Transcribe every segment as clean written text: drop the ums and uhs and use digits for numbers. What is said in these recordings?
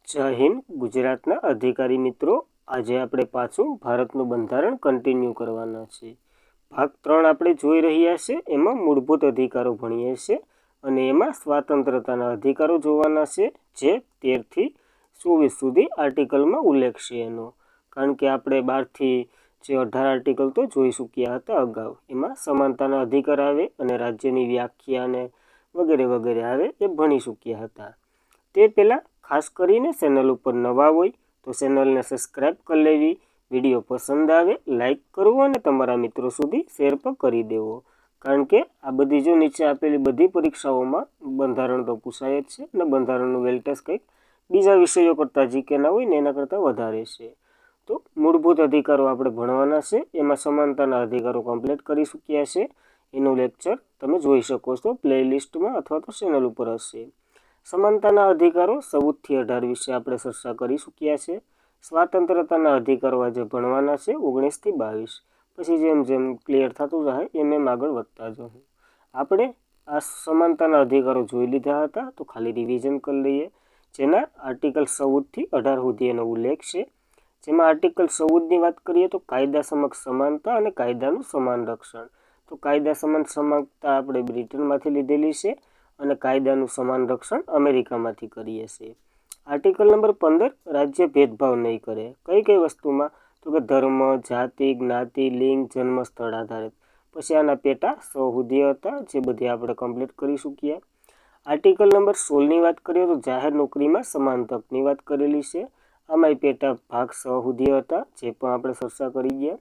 જય હિન્દ ગુજરાતના અધિકારી મિત્રો, આજે આપણે પાછું ભારતનું બંધારણ કન્ટિન્યુ કરવાના છે. ભાગ 3 આપણે જોઈ રહ્યા છે. એમાં મૂળભૂત અધિકારો ભણીએ છીએ અને એમાં સ્વાતંત્રતાના અધિકારો જોવાના છે, જે 13 થી 24 સુધી આર્ટિકલમાં ઉલ્લેખ છે એનો. કારણ કે આપણે 12 થી જે 18 આર્ટિકલ તો જોઈ ચૂક્યા હતા અગાઉ. એમાં સમાનતાના અધિકાર આવે અને રાજ્યની વ્યાખ્યા અને વગેરે વગેરે આવે એ ભણી ચૂક્યા હતા. તે પહેલાં ખાસ કરીને ચેનલ ઉપર નવા હોય તો ચેનલને સબસ્ક્રાઈબ કરી લેવી, વિડીયો પસંદ આવે લાઈક કરવો અને તમારા મિત્રો સુધી શેર પણ કરી દેવો. કારણ કે આ બધી જો નીચે આપેલી બધી પરીક્ષાઓમાં બંધારણ તો પૂછાય જ છે અને બંધારણનું વેલ્ટેજ કંઈક બીજા વિષયો કરતાં જીકેના હોય ને એના કરતાં વધારે છે. તો મૂળભૂત અધિકારો આપણે ભણવાના છે. એમાં સમાનતાના અધિકારો કમ્પ્લીટ કરી ચૂક્યા છે. એનું લેક્ચર તમે જોઈ શકો છો પ્લેલિસ્ટમાં અથવા તો ચેનલ ઉપર હશે. સમાનતાના અધિકારો 14 થી 18 વિશે આપણે ચર્ચા કરી ચૂક્યા છે. સ્વાતંત્રતાના અધિકારો આજે ભણવાના છે 19 થી 22. પછી જેમ જેમ ક્લિયર થતું જાય એમ આગળ વધતા જવું. આપણે આ સમાનતાના અધિકારો જોઈ લીધા હતા, તો ખાલી રિવિઝન કરી લઈએ. જેના આર્ટિકલ 14 થી 18 સુધી એનો ઉલ્લેખ છે. જેમાં આર્ટિકલ 14ની વાત કરીએ તો કાયદા સમક્ષ સમાનતા અને કાયદાનું સમાન રક્ષણ. તો કાયદા સમાનતા આપણે બ્રિટનમાંથી લીધેલી છે અને કાયદાનું સમાન રક્ષણ અમેરિકામાંથી કરીએ છીએ. આર્ટિકલ નંબર 15 રાજ્ય ભેદભાવ નહીં કરે. કઈ કઈ વસ્તુમાં? તો કે ધર્મ, જાતિ, જ્ઞાતિ, લિંગ, જન્મ સ્થળ આધારિત. પછી આના પેટા 100 સુધી હતા, જે બધી આપણે કમ્પ્લીટ કરી ચૂક્યા. આર્ટિકલ નંબર 16ની વાત કરીએ તો જાહેર નોકરીમાં સમાન તકની વાત કરેલી છે. આમાંય પેટા ભાગ 100 સુધી હતા, જે પણ આપણે ચર્ચા કરી ગયા.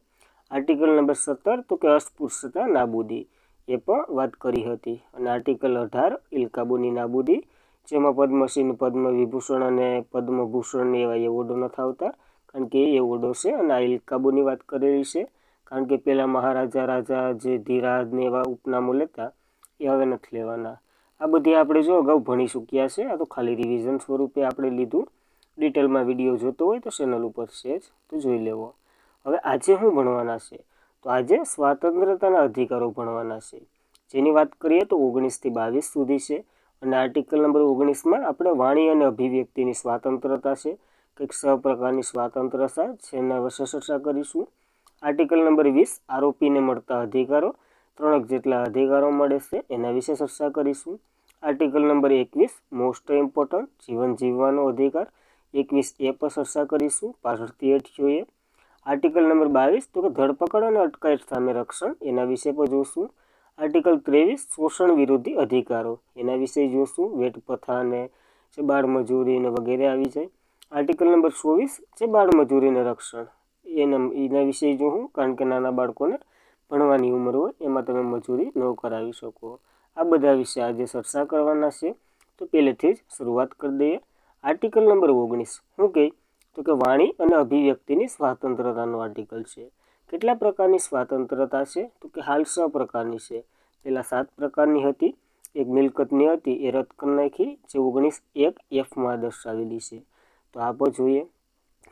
આર્ટિકલ નંબર 17 તો કે અસ્પૃશ્યતા નાબૂદી, એ પણ વાત કરી હતી. અને આર્ટિકલ 18 ઇલકાબોની નાબૂદી, જેમાં પદ્મશ્રી, પદ્મવિભૂષણ અને પદ્મભૂષણ એવા એવોર્ડો નથી આવતા, કારણ કે એ એવોર્ડો છે. અને આ ઇલકાબોની વાત કરેલી છે, કારણ કે પહેલાં મહારાજા, રાજા જે ધીરાજ ને એવા ઉપનામો લેતા એ હવે નથી લેવાના. આ બધી આપણે જો અગાઉ ભણી ચૂક્યા છે. આ તો ખાલી રિવિઝન સ્વરૂપે આપણે લીધું. ડિટેલમાં વિડીયો જોતો હોય તો ચેનલ ઉપર છે જ, તો જોઈ લેવો. હવે આજે શું ભણવાના છે? તો આજે સ્વાતંત્રતાના અધિકારો ભણવાના છે. જેની વાત કરીએ તો 19 થી 22 સુધી છે. અને આર્ટિકલ નંબર 19માં આપણે વાણી અને અભિવ્યક્તિની સ્વાતંત્રતા છે. કંઈક 6 પ્રકારની સ્વાતંત્રતા છે, એના વિશે ચર્ચા કરીશું. આર્ટિકલ નંબર 20 આરોપીને મળતા અધિકારો, 3 જેટલા અધિકારો મળે છે, એના વિશે ચર્ચા કરીશું. આર્ટિકલ નંબર 21 મોસ્ટ ઇમ્પોર્ટન્ટ જીવન જીવવાનો અધિકાર, 21 એ પર ચર્ચા કરીશું પાછળથી હેઠ. આર્ટિકલ નંબર 22 તો કે ધરપકડ અને અટકાયત સામે રક્ષણ, એના વિશે પણ જોશું. આર્ટિકલ 23 શોષણ વિરોધી અધિકારો, એના વિશે જોશું. વેટપથા ને જે બાળમજૂરી ને વગેરે આવી જાય. આર્ટિકલ નંબર 24 જે બાળમજૂરીને રક્ષણ, એના વિશે જોશું. કારણ કે નાના બાળકોને ભણવાની ઉંમર હોય એમાં તમે મજૂરી ન કરાવી શકો. આ બધા વિશે આજે ચર્ચા કરવાના છે. તો પહેલેથી જ શરૂઆત કરી દઈએ. આર્ટિકલ નંબર 19 શું કહે? તો કે વાણી અને અભિવ્યક્તિની સ્વાતંત્રતાનો આર્ટિકલ છે. કેટલા પ્રકારની સ્વાતંત્રતા છે? તો કે હાલ 6 પ્રકારની છે. પહેલાં 7 પ્રકારની હતી. એક મિલકતની હતી, એ રદ કરી નાખી, જે 19(1)(f)માં દર્શાવેલી છે. તો આ પણ જોઈએ.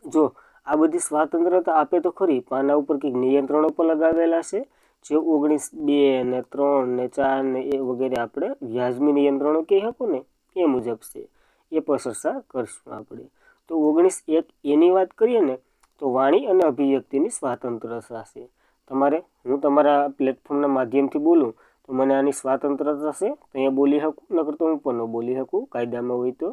જો આ બધી સ્વાતંત્રતા આપે તો ખરી, પણ આના ઉપર કંઈક નિયંત્રણો પણ લગાવેલા છે, જે 19(2) ને 3 ને 4 ને એ વગેરે આપણે વ્યાજમી નિયંત્રણો કહી શકો ને એ મુજબ છે. એ પણ ચર્ચા કરશું આપણે. તો 19(1)(a)ની વાત કરીએ ને તો વાણી અને અભિવ્યક્તિની સ્વાતંત્રતા છે. હું તમારા પ્લેટફોર્મના માધ્યમથી બોલું તો મને આની સ્વાતંત્રતા છે, તો અહીંયા બોલી શકું, નકર તો હું પણ ન બોલી શકું કાયદામાં હોય તો.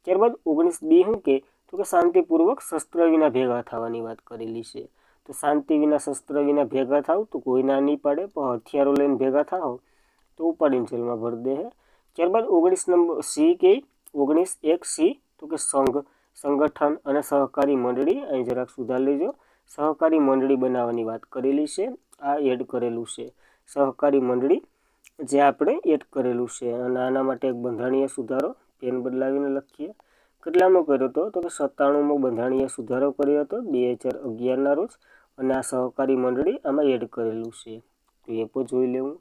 ત્યારબાદ 19(b) શું કે? તો કે શાંતિપૂર્વક શસ્ત્ર વિના ભેગા થવાની વાત કરેલી છે. તો શાંતિ વિના શસ્ત્ર વિના ભેગા થાવ તો કોઈ ના નહીં પાડે, પણ હથિયારો લઈને ભેગા થાવ તો ઉપાડીને જેલમાં ભરી દે. ત્યારબાદ 19(c) કે 19(1)(c) તો કે સંગઠન અને સહકારી મંડળી, અહીં જરાક સુધાર લેજો, સહકારી મંડળી બનાવવાની વાત કરેલી છે. આ એડ કરેલું છે સહકારી મંડળી, જે આપણે એડ કરેલું છે. અને આના માટે એક બંધારણીય સુધારો પેન બદલાવીને લખીએ. કેટલામો કર્યો હતો? તો કે 97મો બંધારણીય સુધારો કર્યો હતો 2011ના રોજ. અને આ સહકારી મંડળી આમાં એડ કરેલું છે, તો એ પણ જોઈ લેવું.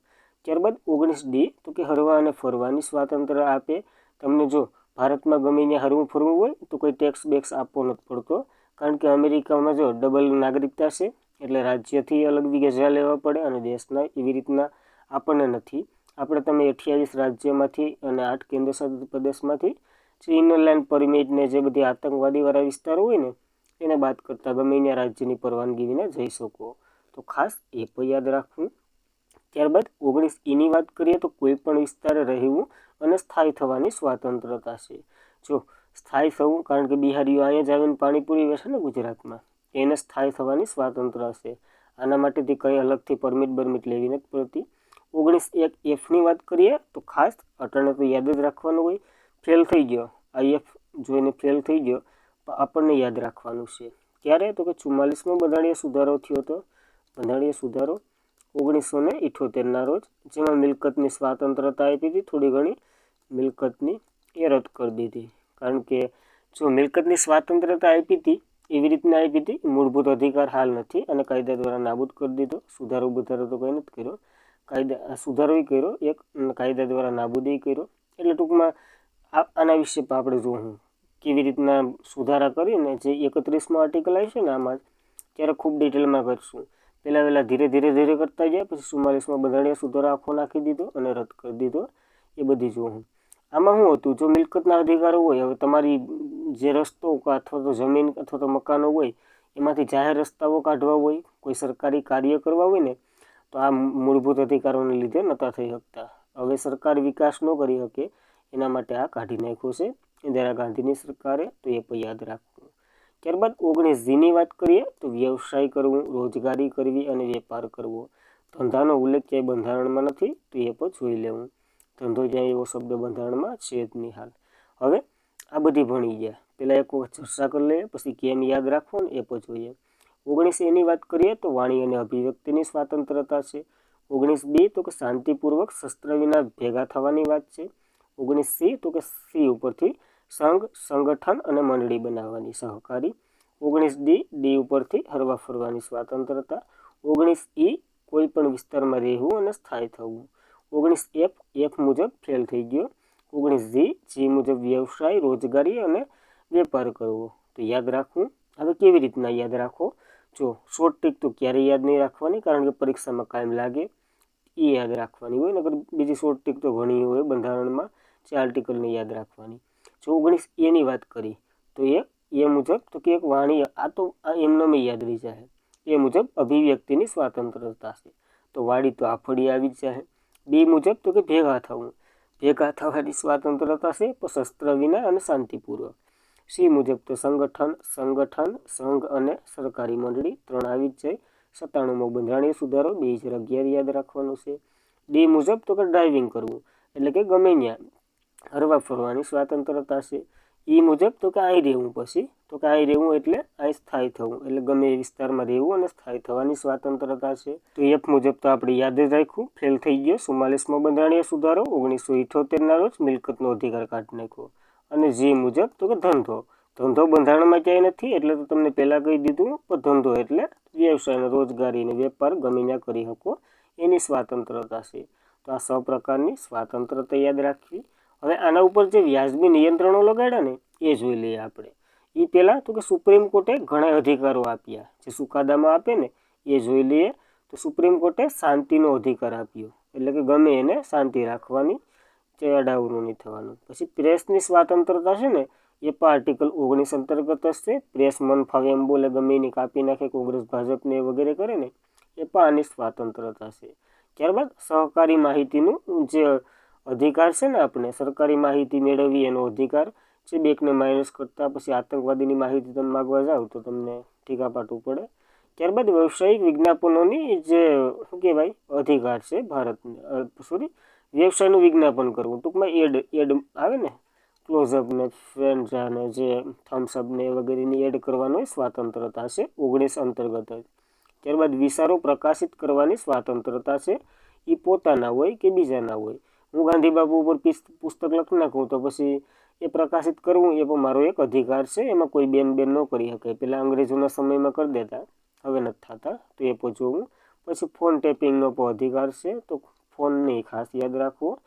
ત્યારબાદ 19(d) તો કે હરવા અને ફરવાની સ્વાતંત્ર્ય આપે. તમને જો ભારતમાં ગમે ત્યાં હરવું ફરવું હોય તો કોઈ ટેક્સ બેક્સ આપવો નથી પડતો, કારણ કે અમેરિકામાં જો ડબલ નાગરિકતા છે, એટલે રાજ્યથી અલગ વિઝા લેવા પડે અને દેશના એવી રીતના આપણને નથી. આપણે તમે 28 રાજ્યમાંથી અને 8 કેન્દ્રશાસિત પ્રદેશમાંથી જે ઇનરલેન્ડ પરમિટ ને જે બધી આતંકવાદીવાળા વિસ્તારો હોય ને એને બાદ કરતાં ગમે ત્યાં રાજ્યની પરવાનગી વિના જઈ શકો. તો ખાસ એ પણ યાદ રાખવું. ત્યારબાદ 19E વાત કરીએ તો કોઈ પણ વિસ્તારે રહેવું અને સ્થાયી થવાની સ્વાતંત્રતા છે. જો સ્થાયી થવું, કારણ કે બિહારીઓ અહીંયા જ આવીને પાણીપુરી વેચે ને ગુજરાતમાં, એને સ્થાયી થવાની સ્વાતંત્રતા છે. આના માટેથી કંઈ અલગથી પરમિટ લેવી નથી પડતી. 19(1)F વાત કરીએ તો ખાસ અટાણે તો યાદ જ રાખવાનું હોય. ફેલ થઈ ગયો, IF જોઈને ફેલ થઈ ગયો, આપણને યાદ રાખવાનું છે. ક્યારે? તો કે 44મો બંધારણીય સુધારો થયો હતો. બંધારણીય સુધારો 1978ના રોજ, જેમાં મિલકતની સ્વાતંત્રતા આપી હતી. થોડી ઘણી મિલકતની એ રદ કરી દીધી. કારણ કે જો મિલકતની સ્વાતંત્રતા આપી હતી એવી રીતના આપી હતી, મૂળભૂત અધિકાર હાલ નથી અને કાયદા દ્વારા નાબૂદ કરી દીધો. સુધારો બધારો તો કંઈ નથી કર્યો, કાયદા સુધારો કર્યો એક, કાયદા દ્વારા નાબૂદી કર્યો. એટલે ટૂંકમાં આના વિશે આપણે જોવું કેવી રીતના સુધારા કરીને જે 31મો આર્ટિકલ આવશે ને આમાં ત્યારે ખૂબ ડિટેલમાં કરશું. પહેલાં ધીરે ધીરે કરતા ગયા, પછી 44મો બંધારણીય સુધારો આખો નાખી દીધો અને રદ કરી દીધો. એ બધી જોવું. આમાં શું હતું, જો મિલકતના અધિકારો હોય, હવે તમારી જે રસ્તો અથવા તો જમીન અથવા તો મકાનો હોય એમાંથી જાહેર રસ્તાઓ કાઢવા હોય, કોઈ સરકારી કાર્ય કરવા હોય ને, તો આ મૂળભૂત અધિકારોને લીધે નહોતા થઈ શકતા. હવે સરકાર વિકાસ ન કરી શકે એના માટે આ કાઢી નાખ્યું છે ઇન્દિરા ગાંધીની સરકારે. તો એ પણ યાદ રાખવું. ત્યારબાદ 19Gની વાત કરીએ તો વ્યવસાય કરવું, રોજગારી કરવી અને વેપાર કરવો. ધંધાનો ઉલ્લેખ ક્યાંય બંધારણમાં નથી, તો એ પણ જોઈ લેવું. ધંધો ક્યાંય એવો શબ્દ બંધારણમાં છે જ નહીં હાલ. હવે આ બધી ભણી ગયા. પહેલાં એક વખત ચર્ચા કરી લઈએ, પછી કેમ યાદ રાખવું ને એ પણ જોઈએ. 19Aની વાત કરીએ તો વાણી અને અભિવ્યક્તિની સ્વાતંત્રતા છે. 19B તો કે શાંતિપૂર્વક શસ્ત્ર વિના ભેગા થવાની વાત છે. 19C તો કે C ઉપરથી સંઘ, સંગઠન અને મંડળી બનાવવાની સહકારી. 19D ઉપરથી હરવા ફરવાની સ્વાતંત્રતા. 19E કોઈ પણ વિસ્તારમાં રહેવું અને સ્થાયી થવું. 19F મુજબ ફેલ થઈ ગયો. 19G મુજબ વ્યવસાય, રોજગારી અને વેપાર કરવો. તો યાદ રાખવું. હવે કેવી રીતના યાદ રાખો? જો શોર્ટ ટ્રીક તો ક્યારેય યાદ નહીં રાખવાની, કારણ કે પરીક્ષામાં કાયમ લાગે. એ યાદ રાખવાની હોય, નકર બીજી શોર્ટ ટ્રીક તો ઘણી હોય બંધારણમાં, જે આર્ટિકલને યાદ રાખવાની. જો 19Aની વાત કરી તો એ મુજબ તો કે એક વાણી, આ તો એમને યાદ રહી જાય. એ મુજબ અભિવ્યક્તિની સ્વાતંત્રતા છે, તો વાળી તો આફડી આવી જ જાય. B મુજબ તો કે ભેગા થવું, ભેગા થવાની સ્વાતંત્રતા છે, પણ શસ્ત્ર વિના અને શાંતિપૂર્વક. C મુજબ તો સંગઠન, સંઘ અને સરકારી મંડળી 3 આવી જ જાય. 97મો બંધારણીય સુધારો 2011 યાદ રાખવાનું છે. D મુજબ તો કે ડ્રાઇવિંગ કરવું, એટલે કે ગમે ત્યાં હરવા ફરવાની સ્વાતંત્રતા છે. E મુજબ તો કે અહીં રહેવું, પછી તો કે અહીં રહેવું એટલે અહીં સ્થાયી થવું, એટલે ગમે એ વિસ્તારમાં રહેવું અને સ્થાયી થવાની સ્વાતંત્રતા છે. તો F મુજબ તો આપણે યાદ જ રાખ્યું, ફેલ થઈ ગયો. 44મો બંધારણીય સુધારો 1978ના રોજ મિલકતનો અધિકાર કાઢી નાખ્યો. અને G મુજબ તો કે ધંધો બંધારણમાં ક્યાંય નથી, એટલે તો તમને પહેલાં કહી દીધું. પણ ધંધો એટલે વ્યવસાય, રોજગારી અને વેપાર ગમે ત્યાં કરી શકો એની સ્વાતંત્રતા છે. તો આ 6 પ્રકારની સ્વાતંત્રતા યાદ રાખવી. હવે આના ઉપર જે વ્યાજબી નિયંત્રણો લગાડ્યા ને એ જોઈ લઈએ આપણે. એ પહેલાં તો કે સુપ્રીમ કોર્ટે ઘણા અધિકારો આપ્યા, જે ચુકાદામાં આપે ને એ જોઈ લઈએ. તો સુપ્રીમ કોર્ટે શાંતિનો અધિકાર આપ્યો, એટલે કે ગમે એને શાંતિ રાખવાની, જે અડાવરું નહીં થવાનું. પછી પ્રેસની સ્વાતંત્રતા છે ને એ પણ આર્ટિકલ 19 અંતર્ગત જ છે. પ્રેસ મન ફાવે એમ બોલે, ગમે એની કાપી નાખે, કોંગ્રેસ ભાજપને વગેરે કરે ને, એ પણ આની સ્વાતંત્રતા છે. ત્યારબાદ સહકારી માહિતીનું જે અધિકાર છે ને, આપણે સરકારી માહિતી મેળવવી એનો અધિકાર છે. બેકને માઇનસ કરતા પછી આતંકવાદીની માહિતી તમે માગવા જાઓ તો તમને ટીકા પાટવું પડે. ત્યારબાદ વ્યવસાયિક વિજ્ઞાપનોની જે શું કહેવાય અધિકાર છે ભારતને, વ્યવસાયનું વિજ્ઞાપન કરવું. ટૂંકમાં એડ આવે ને, ક્લોઝઅપ ને ફ્રેન્ડ્સ ને જે થમ્સઅપ ને વગેરેની એડ કરવાનો સ્વાતંત્રતા છે 19 અંતર્ગત જ. ત્યારબાદ વિચારો પ્રકાશિત કરવાની સ્વાતંત્રતા છે. એ પોતાના હોય કે બીજાના હોય. હું ગાંધી બાપુ ઉપર પુસ્તક લખી નાખું તો પછી એ પ્રકાશિત કરવું એ પણ મારો એક અધિકાર છે. એમાં કોઈ બેન ન કરી શકે. પહેલાં અંગ્રેજોના સમયમાં કરી દેતા, હવે નથી થતા, તો એ પણ જોવું. પછી ફોન ટેપિંગનો પણ અધિકાર છે, તો ફોનને ખાસ યાદ રાખવો.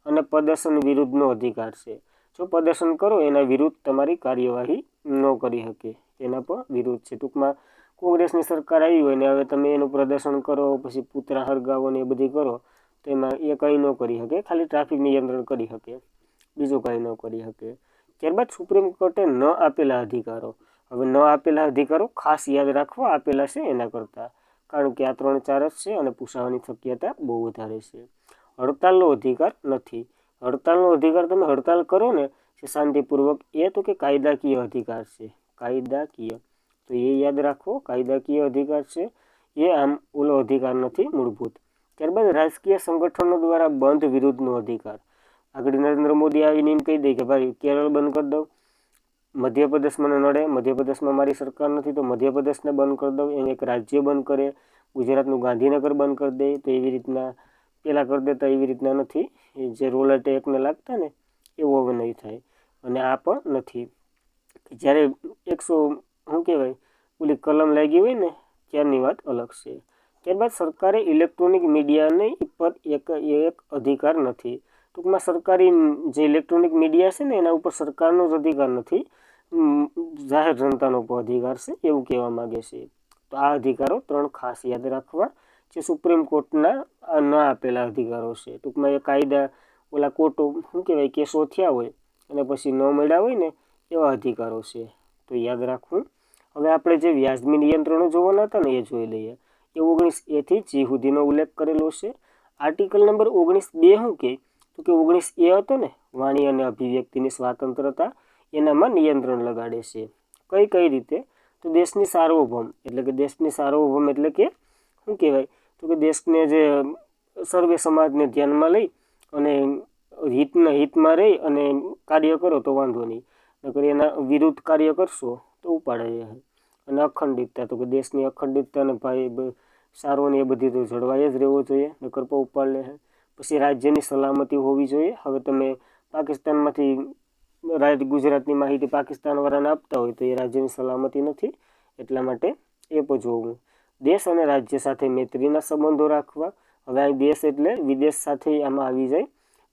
અને પ્રદર્શન વિરુદ્ધનો અધિકાર છે. જો પ્રદર્શન કરો એના વિરુદ્ધ તમારી કાર્યવાહી ન કરી શકે, એના પણ વિરુદ્ધ છે. ટૂંકમાં કોંગ્રેસની સરકાર આવી હોય ને હવે તમે એનું પ્રદર્શન કરો, પછી પૂતળા હરગાવો ને એ બધી કરો, તો એમાં એ કંઈ ન કરી શકે, ખાલી ટ્રાફિક નિયંત્રણ કરી શકે, બીજું કંઈ ન કરી શકે. ત્યારબાદ સુપ્રીમ કોર્ટે ન આપેલા અધિકારો. હવે ન આપેલા અધિકારો ખાસ યાદ રાખવા આપેલા છે એના કરતાં, કારણ કે આ 3-4 જ છે અને પૂછાવાની શક્યતા બહુ વધારે છે. હડતાલનો અધિકાર નથી. હડતાલનો અધિકાર તમે હડતાલ કરો ને જે શાંતિપૂર્વક, એ તો કે કાયદાકીય અધિકાર છે. કાયદાકીય, તો એ યાદ રાખો, કાયદાકીય અધિકાર છે એ, આમ ઓલો અધિકાર નથી મૂળભૂત. ત્યારબાદ રાજકીય સંગઠનો દ્વારા બંધ વિરુદ્ધનો અધિકાર. આગળ નરેન્દ્ર મોદી આવીને એમ કહી દે કે ભાઈ કેરળ બંધ કરી દઉં, મધ્યપ્રદેશ મને નડે, મધ્યપ્રદેશમાં મારી સરકાર નથી તો મધ્યપ્રદેશને બંધ કરી દઉં, એમ એક રાજ્ય બંધ કરે, ગુજરાતનું ગાંધીનગર બંધ કરી દે, તો એવી રીતના પહેલાં કરી દેતા એવી રીતના નથી. એ જે રોલર એકને લાગતા ને એવું હવે નહીં થાય. અને આ પણ નથી. જ્યારે 100 શું કહેવાય ઓલી કલમ લાગી હોય ને ત્યારની વાત અલગ છે. ત્યારબાદ સરકારે ઇલેક્ટ્રોનિક મીડિયાને પર એક અધિકાર નથી. ટૂંકમાં સરકારી જે ઇલેક્ટ્રોનિક મીડિયા છે ને એના ઉપર સરકારનો જ અધિકાર નથી, જાહેર જનતાનો પણ અધિકાર છે એવું કહેવા માગે છે. તો આ અધિકારો 3 ખાસ યાદ રાખવા, જે સુપ્રીમ કોર્ટના ન આપેલા અધિકારો છે. ટૂંકમાં એ કાયદા ઓલા કોર્ટો શું કહેવાય કેસો થયા હોય અને પછી ન મળ્યા હોય ને એવા અધિકારો છે, તો યાદ રાખવું. હવે આપણે જે વ્યાજબી નિયંત્રણો જોવાના હતા ને એ જોઈ લઈએ. એ 19A થી G સુધીનો ઉલ્લેખ કરેલો છે. આર્ટિકલ નંબર 19(2) શું કહે તો કે 19A હતો ને વાણી અને અભિવ્યક્તિની સ્વાતંત્રતા, એનામાં નિયંત્રણ લગાડે છે. કઈ રીતે તો દેશની સાર્વભૌમ, એટલે કે દેશની સાર્વભૌમ એટલે કે શું કહેવાય તો કે દેશને જે સર્વે સમાજને ધ્યાનમાં લઈ અને હિતમાં રહી અને કાર્ય કરો તો વાંધો નહીં, નકર એના વિરુદ્ધ કાર્ય કરશો તો ઉપાડે જાય. અને અખંડિતતા, તો કે દેશની અખંડિતતાને ભાઈ સારો ને એ બધી તો જળવાઈ જ રહેવો જોઈએ, નકર પણ ઉપાડ લે. પછી રાજ્યની સલામતી હોવી જોઈએ. હવે તમે પાકિસ્તાનમાંથી ગુજરાતની માહિતી પાકિસ્તાનવાળાને આપતા હોય તો એ રાજ્યની સલામતી નથી, એટલા માટે એ પણ જોવું. દેશ અને રાજ્ય સાથે મૈત્રીના સંબંધો રાખવા. હવે આ દેશ એટલે વિદેશ સાથે આમાં આવી જાય.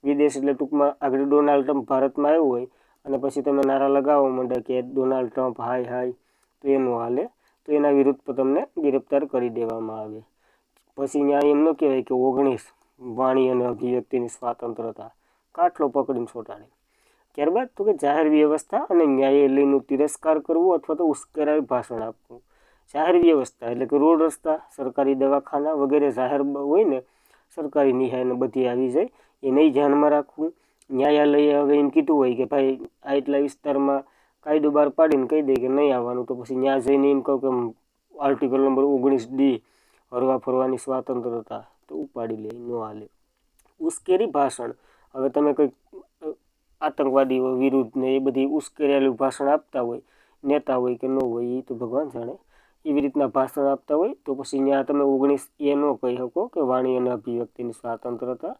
વિદેશ એટલે ટૂંકમાં આગળ ડોનાલ્ડ ટ્રમ્પ ભારતમાં આવ્યો હોય અને પછી તમે નારા લગાવવા માંડે કે ડોનાલ્ડ ટ્રમ્પ હાય, તો એનું હાલે, તો એના વિરુદ્ધ પર તમને ગિરફ્તાર કરી દેવામાં આવે. પછી ત્યાં એમ ન કહેવાય કે 19 વાણી અને અભિવ્યક્તિની સ્વાતંત્રતા, કાટલો પકડીને છોટાડે. ત્યારબાદ તો કે જાહેર વ્યવસ્થા અને ન્યાયાલયનું તિરસ્કાર કરવો અથવા તો ઉશ્કેરાય ભાષણ આપવું. જાહેર વ્યવસ્થા એટલે કે રોડ રસ્તા, સરકારી દવાખાના વગેરે જાહેર હોય ને, સરકારી નિહાયને બધી આવી જાય, એને ધ્યાનમાં રાખવું. ન્યાયાલયે હવે એમ કીધું હોય કે ભાઈ આ એટલા વિસ્તારમાં કાયદો બહાર પાડીને કહી દે કે નહીં આવવાનું, તો પછી ત્યાં જઈને એમ કહું કે આર્ટિકલ નંબર 19D હરવા ફરવાની સ્વાતંત્રતા, તો ઉપાડી લે, ન હાલે. ઉશ્કેરી ભાષણ, હવે તમે કંઈક આતંકવાદીઓ વિરુદ્ધ ને એ બધી ઉશ્કેરેલું ભાષણ આપતા હોય, નેતા હોય કે ન હોય એ તો ભગવાન જાણે, એવી રીતના ભાષણ આપતા હોય તો પછી ત્યાં તમે 19A ન કહી શકો કે વાણી અને અભિવ્યક્તિની સ્વાતંત્રતા,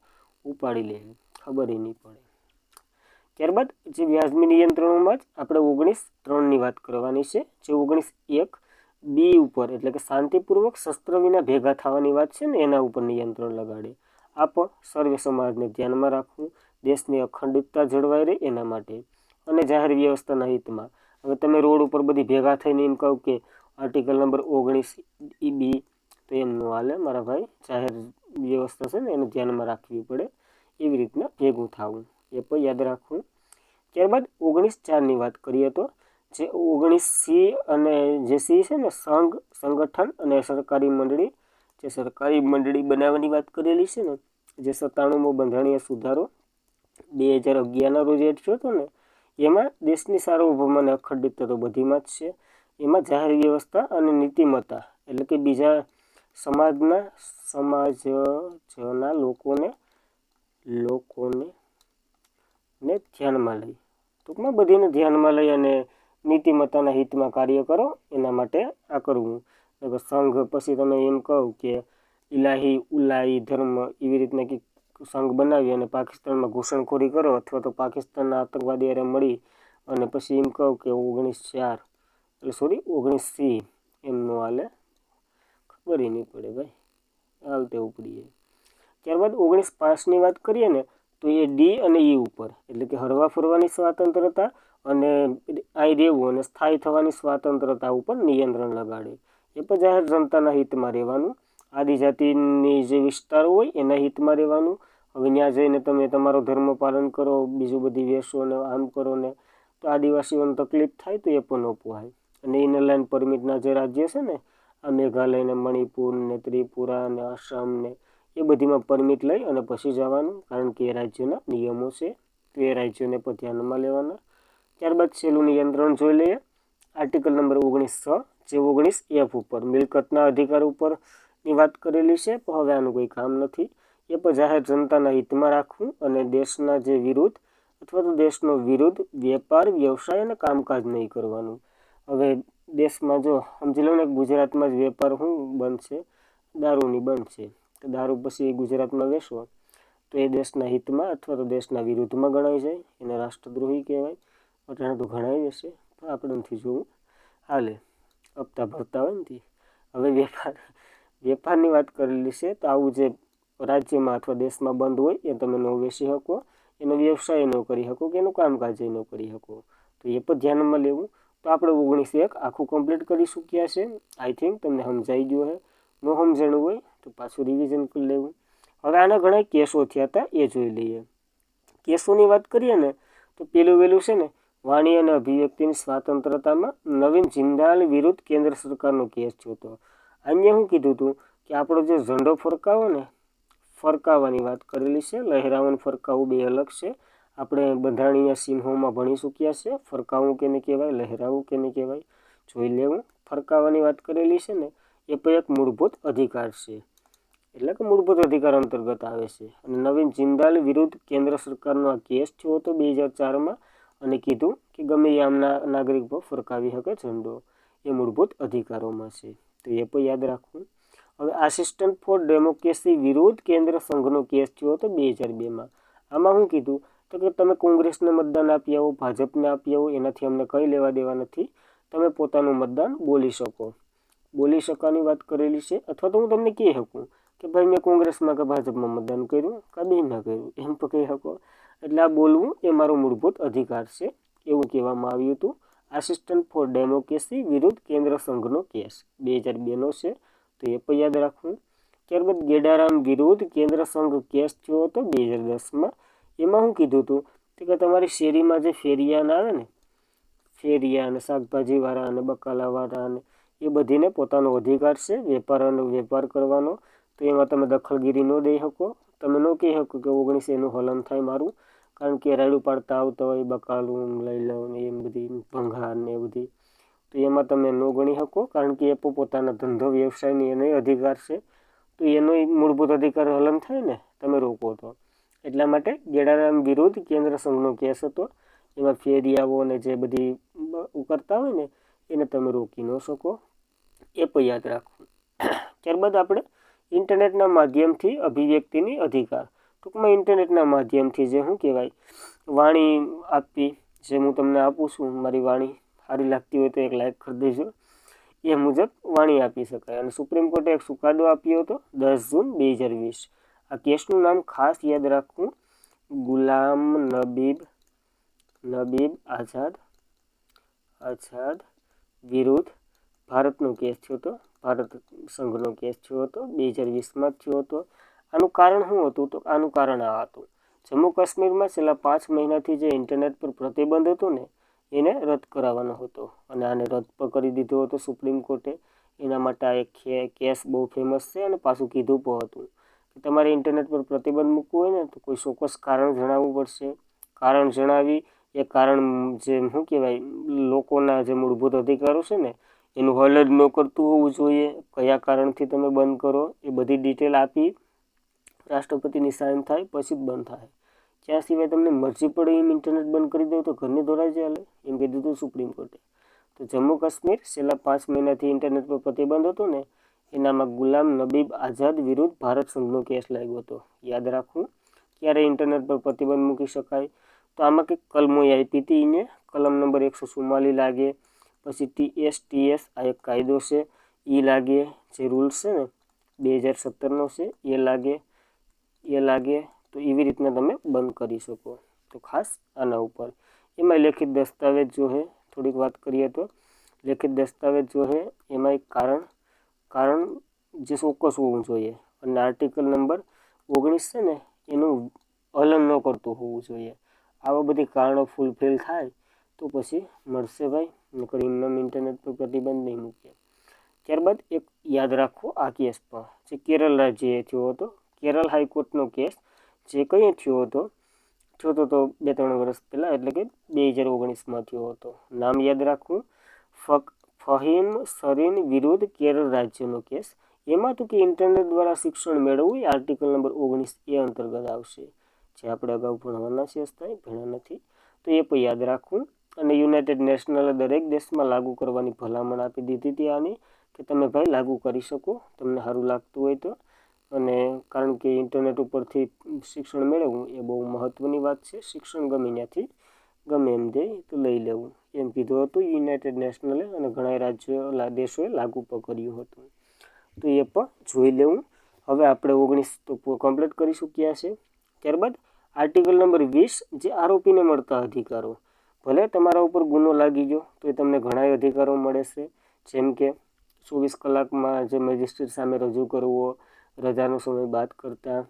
ઉપાડી લે, ખબર નહીં પડે. ત્યારબાદ જે વ્યાજબી નિયંત્રણોમાં જ આપણે 19(3)ની વાત કરવાની છે. જે 19(1)B ઉપર એટલે કે શાંતિપૂર્વક શસ્ત્ર વિના ભેગા થવાની વાત છે ને એના ઉપર નિયંત્રણ લગાડે. આ પણ સર્વે સમાજને ધ્યાનમાં રાખવું, દેશની અખંડિતતા જળવાઈ રહે એના માટે અને જાહેર વ્યવસ્થાના હિતમાં. હવે તમે રોડ ઉપર બધી ભેગા થઈને એમ કહો કે આર્ટિકલ નંબર 19(B), તો એમ ન હાલે મારા ભાઈ. જાહેર વ્યવસ્થા છે ને એને ધ્યાનમાં રાખવી પડે, એવી રીતના ભેગું થવું, એ પણ યાદ રાખવું. ત્યારબાદ 19(4)ની વાત કરીએ તો જે 19C અને જે C છે ને સંઘ, સંગઠન અને સરકારી મંડળી, જે સરકારી મંડળી બનાવવાની વાત કરેલી છે ને, જે 97મો બંધારણીય સુધારો 2011ના રોજ એડ થયો હતો ને, એમાં દેશની સાર્વભૌમ અને અખંડિતતા તો બધીમાં જ છે. એમાં જાહેર વ્યવસ્થા અને નીતિમત્તા એટલે કે બીજા સમાજના લોકોને ધ્યાનમાં લઈ, ટૂંકમાં બધીને ધ્યાનમાં લઈ અને નીતિમત્તાના હિતમાં કાર્ય કરો, એના માટે આ કરવું. સંઘ, પછી તમે એમ કહો કે ઉલાહી ધર્મ, એવી રીતના કે સંઘ બનાવી અને પાકિસ્તાનમાં ઘૂસણખોરી કરો અથવા તો પાકિસ્તાનના આતંકવાદી હારે મળી અને પછી એમ કહો કે 19C એમ ન હાલે, ખબર નહીં પડે ભાઈ, હાલતે ઉપડી જાય. ત્યારબાદ 19(5)ની વાત કરીએ ને તો એ D અને E ઉપર એટલે કે હરવા ફરવાની સ્વાતંત્રતા અને અહીં રહેવું અને સ્થાયી થવાની સ્વાતંત્રતા ઉપર નિયંત્રણ લગાડે. એ પણ જાહેર જનતાના હિતમાં રહેવાનું, આદિજાતિની જે વિસ્તારો હોય એના હિતમાં રહેવાનું. હવે ત્યાં જઈને તમે તમારો ધર્મ પાલન કરો, બીજું બધી વેસો ને આમ કરો ને, તો આદિવાસીઓને તકલીફ થાય તો એ પણ ન પોહાય. અને ઇનર લાઇન પરમિટના જે રાજ્ય છે ને, આ મેઘાલય ને, મણિપુર ને, ત્રિપુરા ને, આસામ ને, એ બધીમાં પરમિટ લઈ અને પછી જવાનું, કારણ કે એ રાજ્યના નિયમો છે, તો એ રાજ્યોને પણ ધ્યાનમાં લેવાના. ત્યારબાદ છેલ્લું નિયંત્રણ જોઈ લઈએ, આર્ટિકલ નંબર 19(6), જે 19(f) ઉપર મિલકતના અધિકાર ઉપરની વાત કરેલી છે, પણ હવે આનું કોઈ કામ નથી. એ પણ જાહેર જનતાના હિતમાં રાખવું અને દેશના જે વિરુદ્ધ અથવા તો દેશનો વિરુદ્ધ વેપાર, વ્યવસાય અને કામકાજ નહીં કરવાનું. હવે દેશમાં જો સમજી લો ને, ગુજરાતમાં જ વેપાર શું બંધ છે? દારૂની બંધ છે. તો દારૂ પછી ગુજરાતમાં વેચવો તો એ દેશના હિતમાં અથવા તો દેશના વિરુદ્ધમાં ગણાઈ જાય, એને રાષ્ટ્રદ્રોહી કહેવાય. અટાણે તો ગણાય જશે, પણ આપણે નથી જોવું, હાલે હપ્તા ભરતા હોય ને. હવે વેપારની વાત કરેલી છે, તો આવું જે રાજ્યમાં અથવા દેશમાં બંધ હોય એ તમે ન વેચી શકો, એનો વ્યવસાય ન કરી શકો, કે એનું કામકાજ ન કરી શકો, તો એ પણ ધ્યાનમાં લેવું. તો આપણે 19(1) આખું કમ્પ્લીટ કરી ચૂક્યા છે. આઈ થિંક તમને સમજાઈ ગયું હોય. ન સમજાણું હોય તો પાછું રિવિઝન કરી લેવું. હવે આના ઘણા કેસો થયા હતા, એ જોઈ લઈએ. કેસોની વાત કરીએ ને, તો પેલું વહેલું છે ને, વાણી અને અભિવ્યક્તિની સ્વતંત્રતામાં નવીન જિંદાલ વિરુદ્ધ કેન્દ્ર સરકારનો કેસ થયો હતો. અહીંયા શું કીધું હતું કે આપણો જે ઝંડો ફરકાવો ને, ફરકાવવાની વાત કરેલી છે. લહેરાવું ફરકાવવું બે અલગ છે. આપણે બંધારણીય ચિહ્નોમાં ભણી ચૂક્યા છે. ફરકાવવું કેને કહેવાય, લહેરાવું કેને કહેવાય, જોઈ લેવું. ફરકાવવાની વાત કરેલી છે ને, એ પણ એક મૂળભૂત અધિકાર છે, એટલે કે મૂળભૂત અધિકાર અંતર્ગત આવે છે. અને નવીન જિંદાલ વિરુદ્ધ કેન્દ્ર સરકારનો આ કેસ થયો હતો 2004માં, અને કીધું કે ગમે એ આમના નાગરિક પર ફરકાવી શકે ઝંડો, એ મૂળભૂત અધિકારોમાં છે, તો એ પણ યાદ રાખવું. હવે આસિસ્ટન્ટ ફોર ડેમોક્રેસી વિરુદ્ધ કેન્દ્ર સંઘનો કેસ થયો હતો 2002માં. આમાં શું કીધું તો કે તમે કોંગ્રેસને મતદાન આપી આવો, ભાજપને આપી આવો, એનાથી અમને કંઈ લેવા દેવા નથી. તમે પોતાનું મતદાન બોલી શકો, બોલી શકવાની વાત કરેલી છે. અથવા તો હું તમને કહી શકું કે ભાઈ મેં કોંગ્રેસમાં કે ભાજપમાં મતદાન કર્યું, કે બેમાં કર્યું, એમ તો કહી શકો. એટલે આ બોલવું એ મારો મૂળભૂત અધિકાર છે, એવું કહેવામાં આવ્યું હતું. આસિસ્ટન્ટ ફોર ડેમોક્રેસી વિરુદ્ધ કેન્દ્ર સંઘનો કેસ 2002નો છે, તો એ પણ યાદ રાખવું. ત્યારબાદ ગેડારામ વિરુદ્ધ કેન્દ્ર સંઘ કેસ થયો હતો 2010માં. એમાં શું કીધું હતું કે તમારી શેરીમાં જે ફેરિયાના આવે ને, ફેરિયા અને શાકભાજીવાળા અને બકાલાવાળા અને એ બધીને પોતાનો અધિકાર છે વેપાર કરવાનો. તો એમાં તમે દખલગીરી ન દઈ શકો. તમે ન કહી શકો કે 19 એનું હલન થાય મારું, કારણ કે રાયડું પાડતા આવતા હોય, બકાલું લઈ લો ને એમ બધી ભંગાર ને એ બધી, તો એમાં તમે ન ગણી શકો, કારણ કે એ પોતાના ધંધો વ્યવસાયની એનો અધિકાર છે. તો એનો મૂળભૂત અધિકાર હલન થાય ને, તમે રોકો તો. એટલા માટે ગેડારામ વિરુદ્ધ કેન્દ્ર સંઘનો કેસ હતો. એમાં ફેરિયાઓ અને જે બધી કરતા હોય ને, એને તમે રોકી ન શકો, એ પણ યાદ રાખવું. ત્યારબાદ આપણે ઇન્ટરનેટના માધ્યમથી અભિવ્યક્તિની અધિકાર. ટૂંકમાં ઇન્ટરનેટના માધ્યમથી જે શું કહેવાય, વાણી આપવી, જે હું તમને આપું છું, મારી વાણી સારી લાગતી હોય તો એક લાઈક કરી દેજો. એ મુજબ વાણી આપી શકાય. અને સુપ્રીમ કોર્ટે એક ચુકાદો આપ્યો હતો 10 જૂન 2020. આ કેસનું નામ ખાસ યાદ રાખવું, ગુલામ નબી આઝાદ વિરુદ્ધ ભારતનો કેસ થયો હતો. ભારત સંઘનો કેસ થયો હતો 2020માં થયો હતો. આનું કારણ શું હતું? તો આનું કારણ આ હતું, જમ્મુ કાશ્મીરમાં છેલ્લા 5 મહિનાથી જે ઇન્ટરનેટ પર પ્રતિબંધ હતો ને, એને રદ કરાવવાનો હતો. અને આને રદ પણ કરી દીધો હતો સુપ્રીમ કોર્ટે. એના માટે આ એક કેસ બહુ ફેમસ છે. અને પાછું કીધું પણ હતું કે તમારે ઇન્ટરનેટ પર પ્રતિબંધ મૂકવું હોય ને, તો કોઈ ચોક્કસ કારણ જણાવવું પડશે. કારણ જણાવી એ કારણ જે શું કહેવાય, લોકોના જે મૂળભૂત અધિકારો છે ને, એનું હલ જ ન કરતું હોવું જોઈએ. કયા કારણથી તમે બંધ કરો એ બધી ડિટેલ આપી, રાષ્ટ્રપતિની સાઇન થાય પછી જ બંધ થાય. ત્યાં સિવાય તમને મરજી પડે એમ ઇન્ટરનેટ બંધ કરી દો તો ઘરની દોરાઈ ચાલે, એમ કહી દીધું સુપ્રીમ કોર્ટે. તો જમ્મુ કાશ્મીર છેલ્લા 5 મહિનાથી ઇન્ટરનેટ પર પ્રતિબંધ હતો ને, એનામાં ગુલામ નબી આઝાદ વિરુદ્ધ ભારત સંઘનો કેસ લાગ્યો હતો. યાદ રાખવું ક્યારે ઇન્ટરનેટ પર પ્રતિબંધ મૂકી શકાય. તો આમાં કંઈક કલમો આપી હતી એને, કલમ નંબર 144 લાગે, પછી TS આ એક કાયદો છે એ લાગે, જે રૂલ્સ છે ને 2017નો છે એ લાગે. તો એવી રીતના તમે બંધ કરી શકો. તો ખાસ આના ઉપર. એમાં લેખિત દસ્તાવેજ જો હે, થોડીક વાત કરીએ તો લેખિત દસ્તાવેજ જો હે, એમાં એક કારણ જે ચોક્કસ હોવું જોઈએ. અને આર્ટિકલ નંબર 19 છે ને, એનું હલન ન કરતું હોવું જોઈએ. આવા બધી કારણો ફૂલફિલ થાય તો પછી મળશે ભાઈ, નકર એમનેમ ઇન્ટરનેટ પર પ્રતિબંધ નહીં મૂકે. ત્યારબાદ એક યાદ રાખો આ કેસ પણ, જે કેરળ રાજ્યએ થયો હતો. કેરળ હાઈકોર્ટનો કેસ જે કઈ થયો હતો તો 2-3 વર્ષ પહેલાં, એટલે કે 2019માં થયો હતો. નામ યાદ રાખવું, ફહીમ સરીન વિરુદ્ધ કેરળ રાજ્યનો કેસ. એમાં તો કે ઇન્ટરનેટ દ્વારા શિક્ષણ મેળવવું એ આર્ટિકલ નંબર 19A અંતર્ગત આવશે, જે આપણે અગાઉ ભણવાના છે, ભણ્યા નથી તો એ પણ યાદ રાખવું. અને યુનાઇટેડ નેશનલે દરેક દેશમાં લાગુ કરવાની ભલામણ આપી દીધી હતી આની, કે તમે ભાઈ લાગુ કરી શકો તમને સારું લાગતું હોય તો. અને કારણ કે ઇન્ટરનેટ ઉપરથી શિક્ષણ મેળવવું એ બહુ મહત્ત્વની વાત છે. શિક્ષણ ગમે ત્યાંથી ગમે એમ દે તો લઈ લેવું એમ કીધું હતું યુનાઇટેડ નેશનલે, અને ઘણા રાજ્યો દેશોએ લાગુ પણ કર્યું હતું. તો એ પણ જોઈ લેવું. હવે આપણે 19 તો કમ્પ્લીટ કરી ચૂક્યા છે. ત્યારબાદ આર્ટિકલ નંબર 20, જે આરોપીને મળતા અધિકારો. ભલે તમારા ઉપર ગુનો લાગી ગયો તો એ તમને ઘણા અધિકારો મળે છે, જેમ કે 24 કલાકમાં જે મેજિસ્ટ્રેટ સામે રજૂ કરવો, રજાનો સમય બાદ કરતા,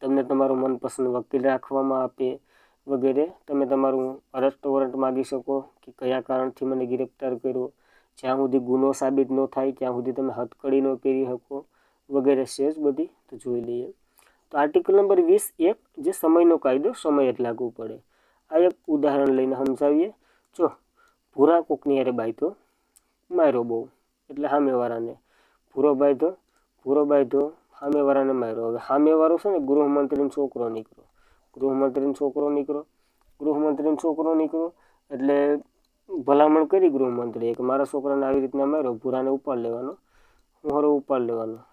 તમને તમારો મનપસંદ વકીલ રાખવામાં આપે વગેરે. તમે તમારું અરેસ્ટ વોરંટ માગી શકો કે કયા કારણથી મને ગિરફ્તાર કર્યો, જ્યાં સુધી ગુનો સાબિત ન થાય ત્યાં સુધી તમે હથકડી ન પહેરી શકો વગેરે છે જ બધી. તો જોઈ લઈએ. તો આર્ટિકલ નંબર 20(1), જે સમયનો કાયદો, સમય જ લાગુ પડે. આ એક ઉદાહરણ લઈને સમજાવીએ. જો ભૂરા કોકની યારે બાયતો, માર્યો બહુ, એટલે સામેવાળાને ભૂરો બાયધો સામેવાળાને માર્યો. હવે સામેવાળો છે ને ગૃહમંત્રીનો છોકરો નીકળો એટલે ભલામણ કરી ગૃહમંત્રીએ કે મારા છોકરાને આવી રીતના માર્યો, ભૂરાને ઉપાડ લેવાનો,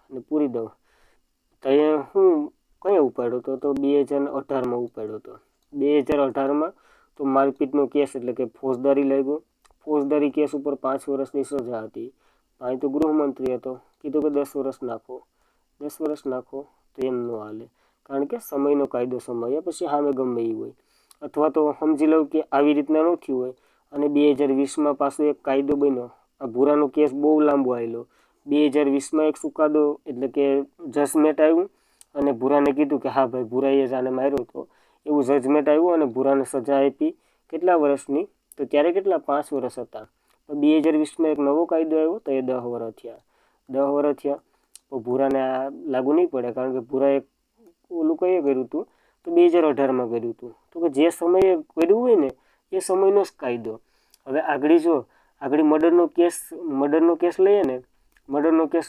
અને પૂરી દઉં. તો એ હું કયા ઉપાડ્યો હતો? તો 2018માં ઉપાડ્યો હતો. 2018માં તો મારપીટનો કેસ, એટલે કે ફોજદારી લાગ્યો. ફોજદારી કેસ ઉપર 5 વર્ષની સજા હતી. અહીં તો ગૃહમંત્રી હતો, કીધું કે 10 વર્ષ નાખો તો એમ ન હાલે, કારણ કે સમયનો કાયદો સમય પછી સામે ગમે એ હોય. અથવા તો સમજી લઉં કે આવી રીતના ન થયું હોય અને 2020માં પાછો એક કાયદો બન્યો. આ ભૂરાનો કેસ બહુ લાંબો આવેલો. 2020માં એક ચુકાદો, એટલે કે જજમેન્ટ આવ્યું અને ભૂરાને કીધું કે હા ભાઈ ભૂરાએ જ આને માર્યો હતો, એવું જજમેન્ટ આવ્યું અને ભૂરાને સજા આપી. કેટલા વર્ષની? તો ત્યારે કેટલા 5 વર્ષ હતા. તો 2020માં એક નવો કાયદો આવ્યો તો એ 10 વર્ષ થયા. તો ભૂરાને આ લાગુ નહીં પડે, કારણ કે ભૂરાએ ઓલું કઈએ કર્યું હતું તો 2018માં કર્યું હતું. તો કે જે સમયે કર્યું હોય ને એ સમયનો જ કાયદો. હવે આગળ મર્ડરનો કેસ લઈએ ને, મર્ડરનો કેસ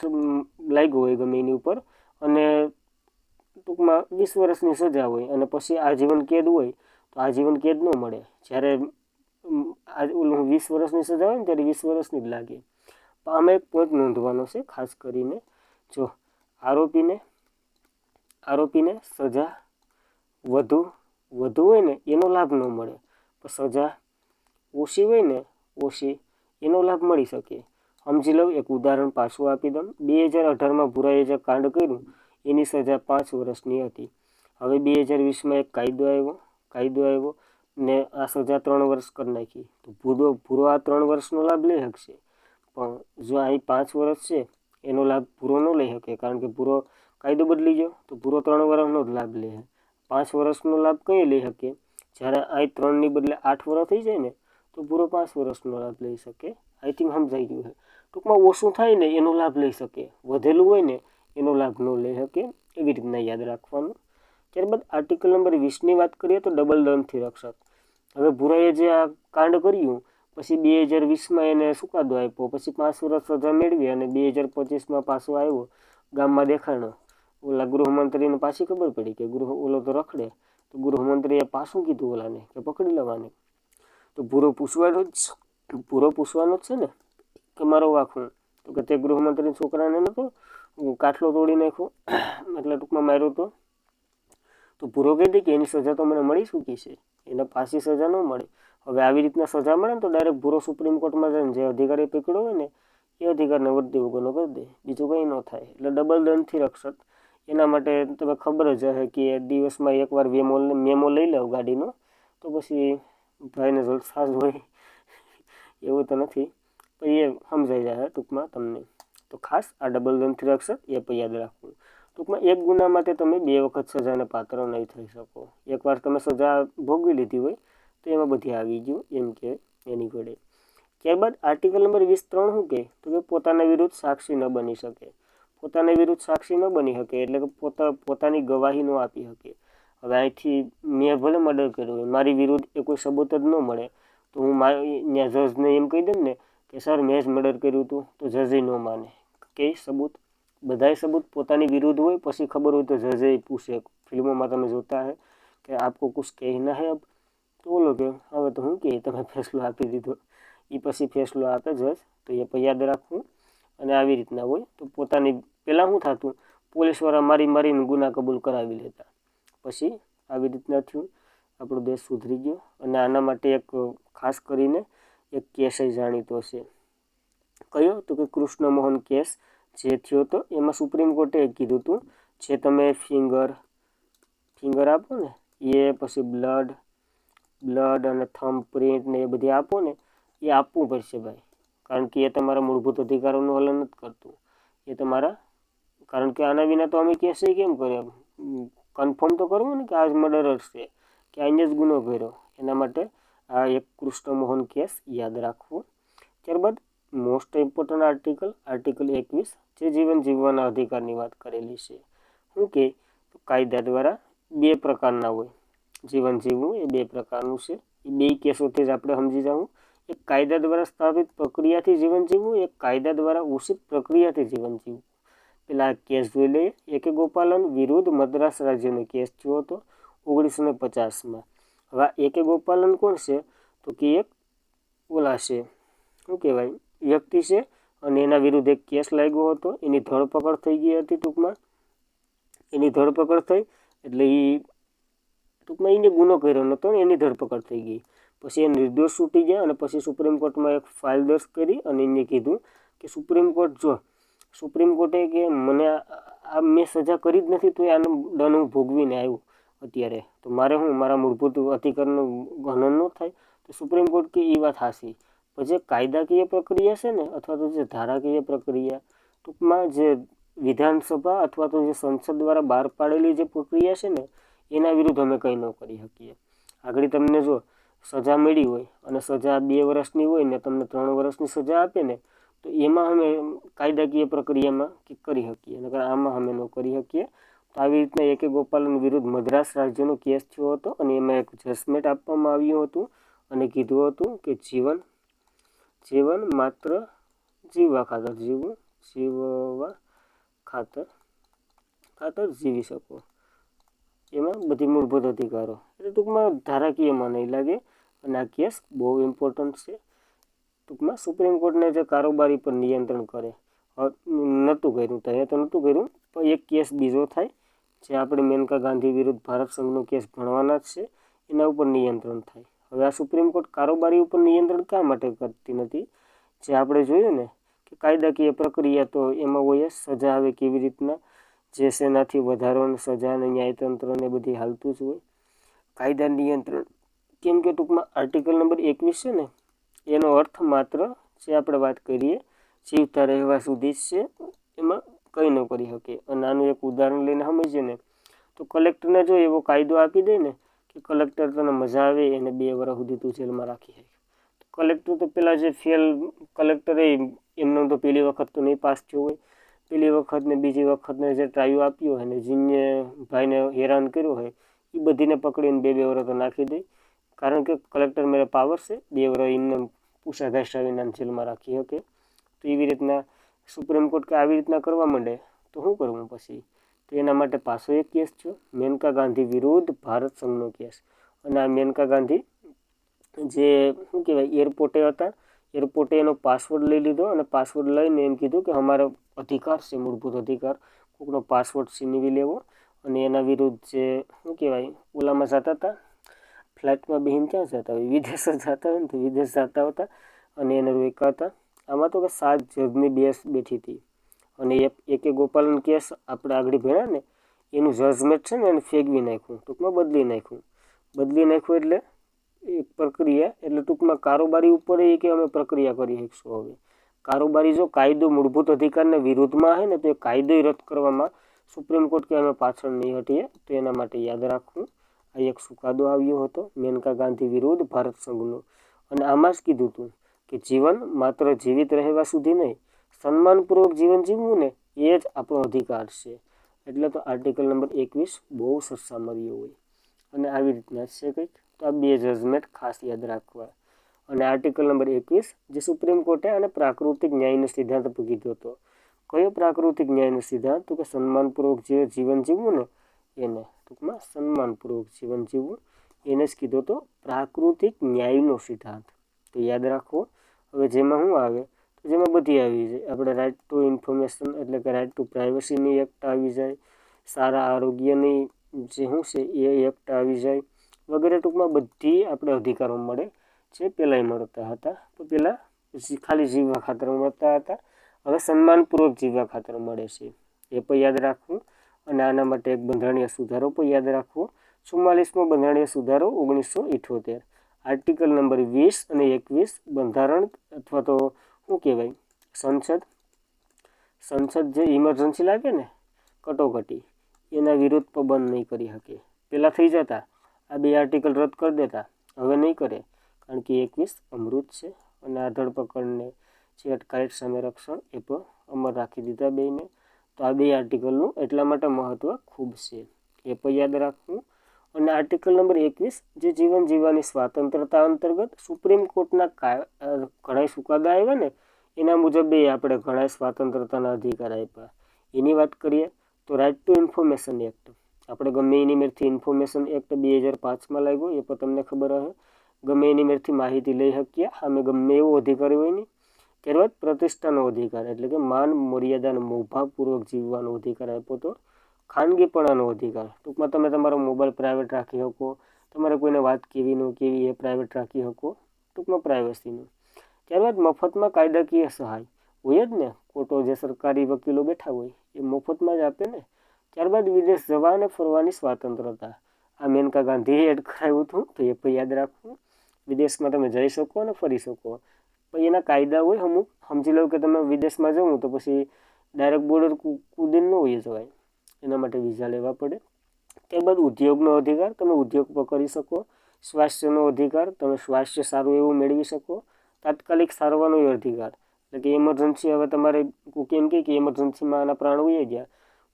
લાગ્યો હોય ગમે એની ઉપર, અને ટૂંકમાં 20 વર્ષની સજા હોય અને પછી આજીવન કેદ હોય, તો આજીવન કેદ ન મળે. જ્યારે ઓલું 20 વર્ષની સજા હોય ને ત્યારે 20 વર્ષની જ લાગે. તો આમાં એક પોઈન્ટ નોંધવાનો છે ખાસ કરીને, જો આરોપીને સજા વધુ હોય ને એનો લાભ ન મળે, પણ સજા ઓછી હોય ને એનો લાભ મળી શકે. સમજી લઉં, એક ઉદાહરણ પાછું આપી દઉં. 2018માં ભૂરાએ જે કાંડ કર્યું એની સજા 5 વર્ષની હતી. હવે 2020માં એક કાયદો આવ્યો ને આ સજા 3 વર્ષ કરી નાખી. તો ભૂરો આ 3 વર્ષનો લાભ લઈ શકશે, પણ જો અહીં 5 વર્ષ છે એનો લાભ ભૂરો ન લઈ શકે, કારણ કે ભૂરો કાયદો બદલી ગયો. તો ભૂરો 3 વર્ષનો જ લાભ લે. 5 વર્ષનો લાભ કઈ લઈ શકે? જ્યારે અહીં 3ની બદલે 8 વર્ષ થઈ જાય ને તો ભૂરો 5 વર્ષનો લાભ લઈ શકે. આઈ થિંક સમજાઈ ગયું છે. ટૂંકમાં ઓછું થાય ને એનો લાભ લઈ શકે, વધેલું હોય ને એનો લાભ ન લઈ શકે. એવી રીતના યાદ રાખવાનું. ત્યારબાદ આર્ટિકલ નંબર 20ની વાત કરીએ તો ડબલ દંડથી રક્ષક. હવે ભૂરાએ જે આ કાંડ કર્યું પછી 2020માં એને ચુકાદો આપ્યો, પછી 5 વર્ષ સજા મેળવી અને 2025માં પાછો આવ્યો, ગામમાં દેખાણો. ઓલા ગૃહમંત્રીને પાછી ખબર પડી કે ઓલો તો રખડે, તો ગૃહમંત્રીએ પાછું કીધું ઓલાને કે પકડી લેવાને. તો ભૂરો પૂછવાનો જ છે ને કે મારો વાંક. તો કે તે ગૃહમંત્રી છોકરાને નતો કાટલો તોડી નાખ્યો, એટલે ટૂંકમાં માર્યો હતો. તો ભૂરો કહી દે કે એની સજા તો મને મળી ચૂકી છે, એને પાછી સજા ન મળે. હવે આવી રીતના સજા મળે ને તો ડાયરેક્ટ ભૂરો સુપ્રીમ કોર્ટમાં જાય ને જે અધિકારી પકડ્યો હોય ને એ અધિકારને વર્તી વગરનો કરી દે, બીજું કંઈ ન થાય. એટલે ડબલ દંડથી રક્ષક. એના માટે તમે ખબર જ હશે કે દિવસમાં એકવાર મેમો લઈ લો ગાડીનો, તો પછી ભાઈને જલસા જ હોય. એવું તો નથી, પણ એ સમજાઈ જાય ટૂંકમાં તમને. તો ખાસ આ ડબલ દંડથી રક્ષક એ પણ યાદ રાખવું. ટૂંકમાં એક ગુના માટે તમે 2 વખત સજાને પાત્ર નહીં થઈ શકો. એકવાર તમે સજા ભોગવી લીધી હોય તો એમાં બધી આવી ગયું એમ કે એની ઘડે. ત્યારબાદ આર્ટિકલ નંબર 23 શું કહે તો કે પોતાના વિરુદ્ધ સાક્ષી ન બની શકે. પોતાના વિરુદ્ધ સાક્ષી ન બની શકે એટલે કે પોતાની ગવાહી ન આપી શકે. હવે અહીંથી મેં ભલે મર્ડર કર્યો હોય, મારી વિરુદ્ધ એ કોઈ સબૂત જ ન મળે તો હું ત્યાં જજને એમ કહી દઉં ને કે સર મેં જ મર્ડર કર્યું હતું, તો જજે ન માને. કે સબૂત બધાય સબૂત પોતાની વિરુદ્ધ હોય, પછી ખબર હોય તો જજે પૂછે. ફિલ્મોમાં તમે જોતા હે કે આપકો કુછ કહેના હે અબ, તો બોલો કે હવે તો હું કે તમે ફેસલો આપી દીધો. એ પછી ફેસલો આપે જજ, તો એ પણ યાદ રાખવું. અને આવી રીતના હોય તો પોતાની પહેલાં શું થતું, પોલીસવાળા મારીને ગુના કબૂલ કરાવી લેતા. પછી આવી રીતના થયું, આપણો દેશ સુધરી ગયો. અને આના માટે એક ખાસ કરીને એક કેસ જાણીતો છે. કયો તો કે કૃષ્ણમોહન કેસ જે થયો હતો, એમાં સુપ્રીમ કોર્ટે કીધું હતું જે તમે ફિંગર આપો ને, એ પછી બ્લડ અને થંબ પ્રિન્ટ ને એ બધી આપો ને, એ આપવું પડશે ભાઈ. કારણ કે એ તમારા મૂળભૂત અધિકારોનું હલન નથી કરતું. એ તમારા, કારણ કે આના વિના તો અમે કેસ કેમ કરીએ, કન્ફર્મ તો કરવું ને કે આ જ મર્ડરર છે કે આને જ ગુનો કર્યો. એના માટે આ એક કૃષ્ણમોહન કેસ યાદ રાખવો. ત્યારબાદ મોસ્ટ ઇમ્પોર્ટન્ટ આર્ટિકલ 21 જે જીવન જીવવાના અધિકારની વાત કરેલી છે. શું કે કાયદા દ્વારા 2 પ્રકારના હોય. જીવન જીવવું એ 2 પ્રકારનું છે. એ 2 કેસોથી જ આપણે સમજી જવું. એક કાયદા દ્વારા સ્થાપિત પ્રક્રિયાથી જીવન જીવવું, એક કાયદા દ્વારા ઉચિત પ્રક્રિયાથી જીવન જીવવું. પેલા કેસ જોઈ લઈએ. A.K. ગોપાલન વિરુદ્ધ મદ્રાસ રાજ્યનો કેસ થયો હતો 1950માં. હવે A.K. ગોપાલન કોણ છે તો કે એક ઓલા છે, શું કહેવાય, વ્યક્તિ છે. અને એના વિરુદ્ધ એક કેસ લાગ્યો હતો. એની ધરપકડ થઈ ગઈ હતી. ટૂંકમાં એની ધરપકડ થઈ એટલે એને ગુનો કર્યો નહોતો ને એની ધરપકડ થઈ ગઈ. પછી એ નિર્દોષ છૂટી ગયા અને પછી સુપ્રીમ કોર્ટમાં એક ફાઇલ દર્જ કરી અને એને કીધું કે સુપ્રીમ કોર્ટે કે મને આ મેં સજા કરી જ નથી, તો આનો દંડ હું ભોગવીને આવ્યું અત્યારે, તો મારે મારા મૂળભૂત અધિકારનું હનન ન થાય. તો સુપ્રીમ કોર્ટ કે એ વાત હાસી. પણ જે કાયદાકીય પ્રક્રિયા છે ને, અથવા તો જે ધારાકીય પ્રક્રિયા, ટૂંકમાં જે વિધાનસભા અથવા તો જે સંસદ દ્વારા બહાર પાડેલી જે પ્રક્રિયા છે ને, એના વિરુદ્ધ અમે કંઈ ન કરી શકીએ. આગળ તમને જો સજા મળી હોય અને સજા 2 વર્ષની હોય ને તમને 3 વર્ષની સજા આપે ને, તો એમાં અમે કાયદાકીય પ્રક્રિયામાં કરી શકીએ, નકર આમાં અમે ન કરી શકીએ. તો આવી રીતના A.K. ગોપાલન વિરુદ્ધ મદ્રાસ રાજ્યનો કેસ થયો હતો અને એમાં એક જજમેન્ટ આપવામાં આવ્યું હતું અને કીધું હતું કે જીવન માત્ર જીવવા ખાતર જીવી શકો. એમાં બધી મૂળભૂત અધિકારો, એટલે ટૂંકમાં ધારાકીયમાં નહીં લાગે. અને આ કેસ બહુ ઇમ્પોર્ટન્ટ છે. ટૂંકમાં સુપ્રીમ કોર્ટને જે કારોબારી પર નિયંત્રણ કરે નહોતું કર્યું, ત્યાં તો નહોતું કર્યું, પણ એક કેસ બીજો થાય જે આપણે મેનકા ગાંધી વિરુદ્ધ ભારત સંઘનો કેસ ભણવાના જ છે, એના ઉપર નિયંત્રણ થાય. હવે આ સુપ્રીમ કોર્ટ કારોબારી ઉપર નિયંત્રણ શા માટે કરતી નથી? જે આપણે જોયું ને કે કાયદાકીય પ્રક્રિયા તો એમાં હોય, સજા આવે કેવી રીતના, જે સેનાથી વધારાની સજા અને ન્યાયતંત્રને બધી હાલતું જ હોય. કાયદા નિયંત્રણ કેમ કે ટૂંકમાં આર્ટિકલ નંબર 21 છે ને, એનો અર્થ માત્ર જે આપણે વાત કરીએ જીવતા રહેવા સુધી જ છે, એમાં કંઈ ન કરી શકે. અને આનું એક ઉદાહરણ લઈને સમજીએ ને તો કલેક્ટરને જો એવો કાયદો આપી દે ને કે કલેક્ટર તને મજા આવે એને 2 વર્ષ સુધી તું જેલમાં રાખી શકે. કલેક્ટર તો પેલા જે ફેલ કલેક્ટર એમનો તો પહેલી વખત તો નહીં પાસ થયો હોય, પહેલી વખત ને બીજી વખતને જે ટ્રાયો આપ્યો હોય ને જીને ભાઈને હેરાન કર્યો હોય એ બધીને પકડીને 2 વર્ષ તો નાખી દે. કારણ કે કલેક્ટર મેરે પાવર છે, 2 વર્ષ એમને પૂછા ઘાસા વિના જેલમાં રાખી શકે. તો એવી રીતના સુપ્રીમ કોર્ટ કે આવી રીતના કરવા માંડે તો શું કરવું પછી? તો એના માટે પાછો એક કેસ થયો મેનકા ગાંધી વિરુદ્ધ ભારત સંઘનો કેસ. અને આ મેનકા ગાંધી જે શું કહેવાય એરપોર્ટે એનો પાસવર્ડ લઈ લીધો અને પાસવર્ડ લઈને એમ કીધું કે અમારો અધિકાર છે, મૂળભૂત અધિકાર કોઈકનો પાસવર્ડ છીનવી લેવો. અને એના વિરુદ્ધ જે શું કહેવાય ઓલામાં જતા હતા, ફ્લાઇટમાં બેહીને ક્યાં જતા હોય, વિદેશ જતા હોય ને, તો વિદેશ જતા હતા અને એને રોક્યા હતા. આમાં તો કે 7 જજની બેસ બેઠી હતી. અને A.K. ગોપાલન કેસ આપણે આગળ ભણ્યા ને, એનું જજમેન્ટ છે ને એને ફેંકવી નાખ્યું, ટૂંકમાં બદલી નાખ્યું એટલે એક પ્રક્રિયા, એટલે ટૂંકમાં કારોબારી ઉપર એ કે અમે પ્રક્રિયા કરી શકશું. હવે કારોબારી જો કાયદો મૂળભૂત અધિકારના વિરુદ્ધમાં છે ને, તો એ કાયદો રદ કરવામાં સુપ્રીમ કોર્ટ કે અમે પાછળ નહીં હટીએ. તો એના માટે યાદ રાખવું, આ એક ચુકાદો આવ્યો હતો મેનકા ગાંધી વિરુદ્ધ ભારત સંઘનો. અને આમાં જ કીધું હતું કે જીવન માત્ર જીવિત રહેવા સુધી નહીં, સન્માનપૂર્વક જીવન જીવવું ને એ જ આપણો અધિકાર છે. એટલે તો આર્ટિકલ નંબર 21 બહુ સસામર્યો હોય અને આવી રીતના છે કંઈક. તો આ બે જજમેન્ટ ખાસ યાદ રાખવા. અને આર્ટિકલ નંબર 21 જે સુપ્રીમ કોર્ટે અને પ્રાકૃતિક ન્યાયનો સિદ્ધાંત પર કીધો હતો. કયો પ્રાકૃતિક ન્યાયનો સિદ્ધાંત? તો કે સન્માનપૂર્વક જે જીવન જીવવું ને એને, ટૂંકમાં સન્માનપૂર્વક જીવન જીવવું એને જ કીધો તો પ્રાકૃતિક ન્યાયનો સિદ્ધાંત. તો યાદ રાખવો. હવે જેમાં શું આવે? તો જેમાં બધી આવી જાય. આપણે રાઇટ ટુ ઇન્ફોર્મેશન એટલે કે રાઇટ ટુ પ્રાઇવસીની એક્ટ આવી જાય, સારા આરોગ્યની જે શું છે એ એક્ટ આવી જાય વગેરે. ટૂંકમાં બધી આપણે અધિકારો મળે જે પહેલાંય મળતા હતા. તો પહેલાં ખાલી જીવવા ખાતર મળતા હતા, હવે સન્માનપૂર્વક જીવવા ખાતર મળે છે. એ પણ યાદ રાખવું. અને આના માટે એક બંધારણીય સુધારો પણ યાદ રાખવો. 44મો બંધારણીય સુધારો 1978. આર્ટિકલ નંબર 20 અને 21 બંધારણ અથવા તો શું કહેવાય સંસદ જે ઇમરજન્સી લાગે ને કટોકટી એના વિરુદ્ધ પણ બંધ નહીં કરી શકે. પહેલાં થઈ જતા, આ બે આર્ટિકલ રદ કરી દેતા, હવે નહીં કરે. કારણ કે 21 અમૃત છે અને આ ધરપકડને જે અટકાયત સામે રક્ષણ એ પણ અમર રાખી દીધા બેને. તો આ બે આર્ટિકલનું એટલા માટે મહત્ત્વ ખૂબ છે, એ પણ યાદ રાખવું. અને આર્ટિકલ નંબર 21 જે જીવન જીવવાની સ્વતંત્રતા અંતર્ગત સુપ્રીમ કોર્ટના ઘણા ચુકાદા આવ્યા ને એના મુજબ આપણે ઘણા સ્વતંત્રતાના અધિકાર આપ્યા. એની વાત કરીએ તો રાઇટ ટુ ઇન્ફોર્મેશન એક્ટ, આપણે ગમે એની મેરથી ઇન્ફોર્મેશન એક્ટ 2005માં લાગ્યો, એ પણ તમને ખબર હશે. ગમે એની મેરથી માહિતી લઈ શકીએ, અમે ગમે એવો અધિકાર હોય નહીં. ત્યારબાદ પ્રતિષ્ઠાનો અધિકાર એટલે કે માન મર્યાદા અને મોભાવપૂર્વક જીવવાનો અધિકાર આપ્યો હતો. ખાનગીપણાનો અધિકાર, ટૂંકમાં તમે તમારો મોબાઈલ પ્રાઇવેટ રાખી શકો, તમારે કોઈને વાત કેવી ન કેવી એ પ્રાઇવેટ રાખી શકો, ટૂંકમાં પ્રાઇવસીનું. ત્યારબાદ મફતમાં કાયદાકીય સહાય હોય જ ને, કોર્ટો જે સરકારી વકીલો બેઠા હોય એ મફતમાં જ આપે ને. ત્યારબાદ વિદેશ જવા અને ફરવાની સ્વતંત્રતા, આ મેનકા ગાંધીએ એડ કરાવ્યું હતું, તો એ પણ યાદ રાખવું. વિદેશમાં તમે જઈ શકો અને ફરી શકો, પણ એના કાયદા હોય અમુક. સમજી લો કે તમે વિદેશમાં જવું તો પછી ડાયરેક્ટ બોર્ડર કૂદીને ન હોય જવાય, એના માટે વિઝા લેવા પડે. ત્યારબાદ ઉદ્યોગનો અધિકાર, તમે ઉદ્યોગ પણ કરી શકો. સ્વાસ્થ્યનો અધિકાર, તમે સ્વાસ્થ્ય સારું એવું મેળવી શકો. તાત્કાલિક સારવારનો અધિકાર એટલે કે ઇમરજન્સી, હવે તમારે કેમ કે ઇમરજન્સીમાં આના પ્રાણ વહી ગયા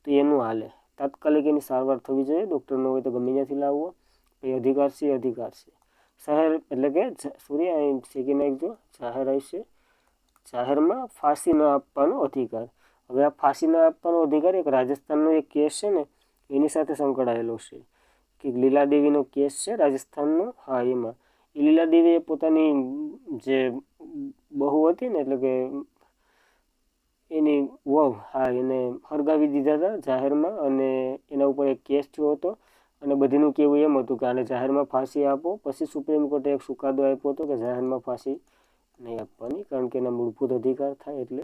તો એનું હાલે, તાત્કાલિક એની સારવાર થવી જોઈએ. ડૉક્ટર ન હોય તો ગમે ત્યાંથી લાવવો, એ અધિકાર છે. અધિકાર છે જાહેર એટલે કે અહીં શીખી નાખજો, જાહેર હશે જાહેરમાં ફાંસી ન આપવાનો અધિકાર. હવે આ ફાંસી ન આપવાનો અધિકાર એક રાજસ્થાનનો એક કેસ છે ને એની સાથે સંકળાયેલો છે, કે લીલાદેવીનો કેસ છે રાજસ્થાનનો. હા, એમાં એ લીલાદેવીએ પોતાની જે બહુ હતી ને એટલે કે એની વહુ, હા, એને હળગાવી દીધા હતા જાહેરમાં, અને એના ઉપર એક કેસ થયો હતો. અને બધીનું કહેવું એમ હતું કે આને જાહેરમાં ફાંસી આપો. પછી સુપ્રીમ કોર્ટે એક ચુકાદો આપ્યો હતો કે જાહેરમાં ફાંસી નહીં આપવાની, કારણ કે એના મૂળભૂત અધિકાર થાય. એટલે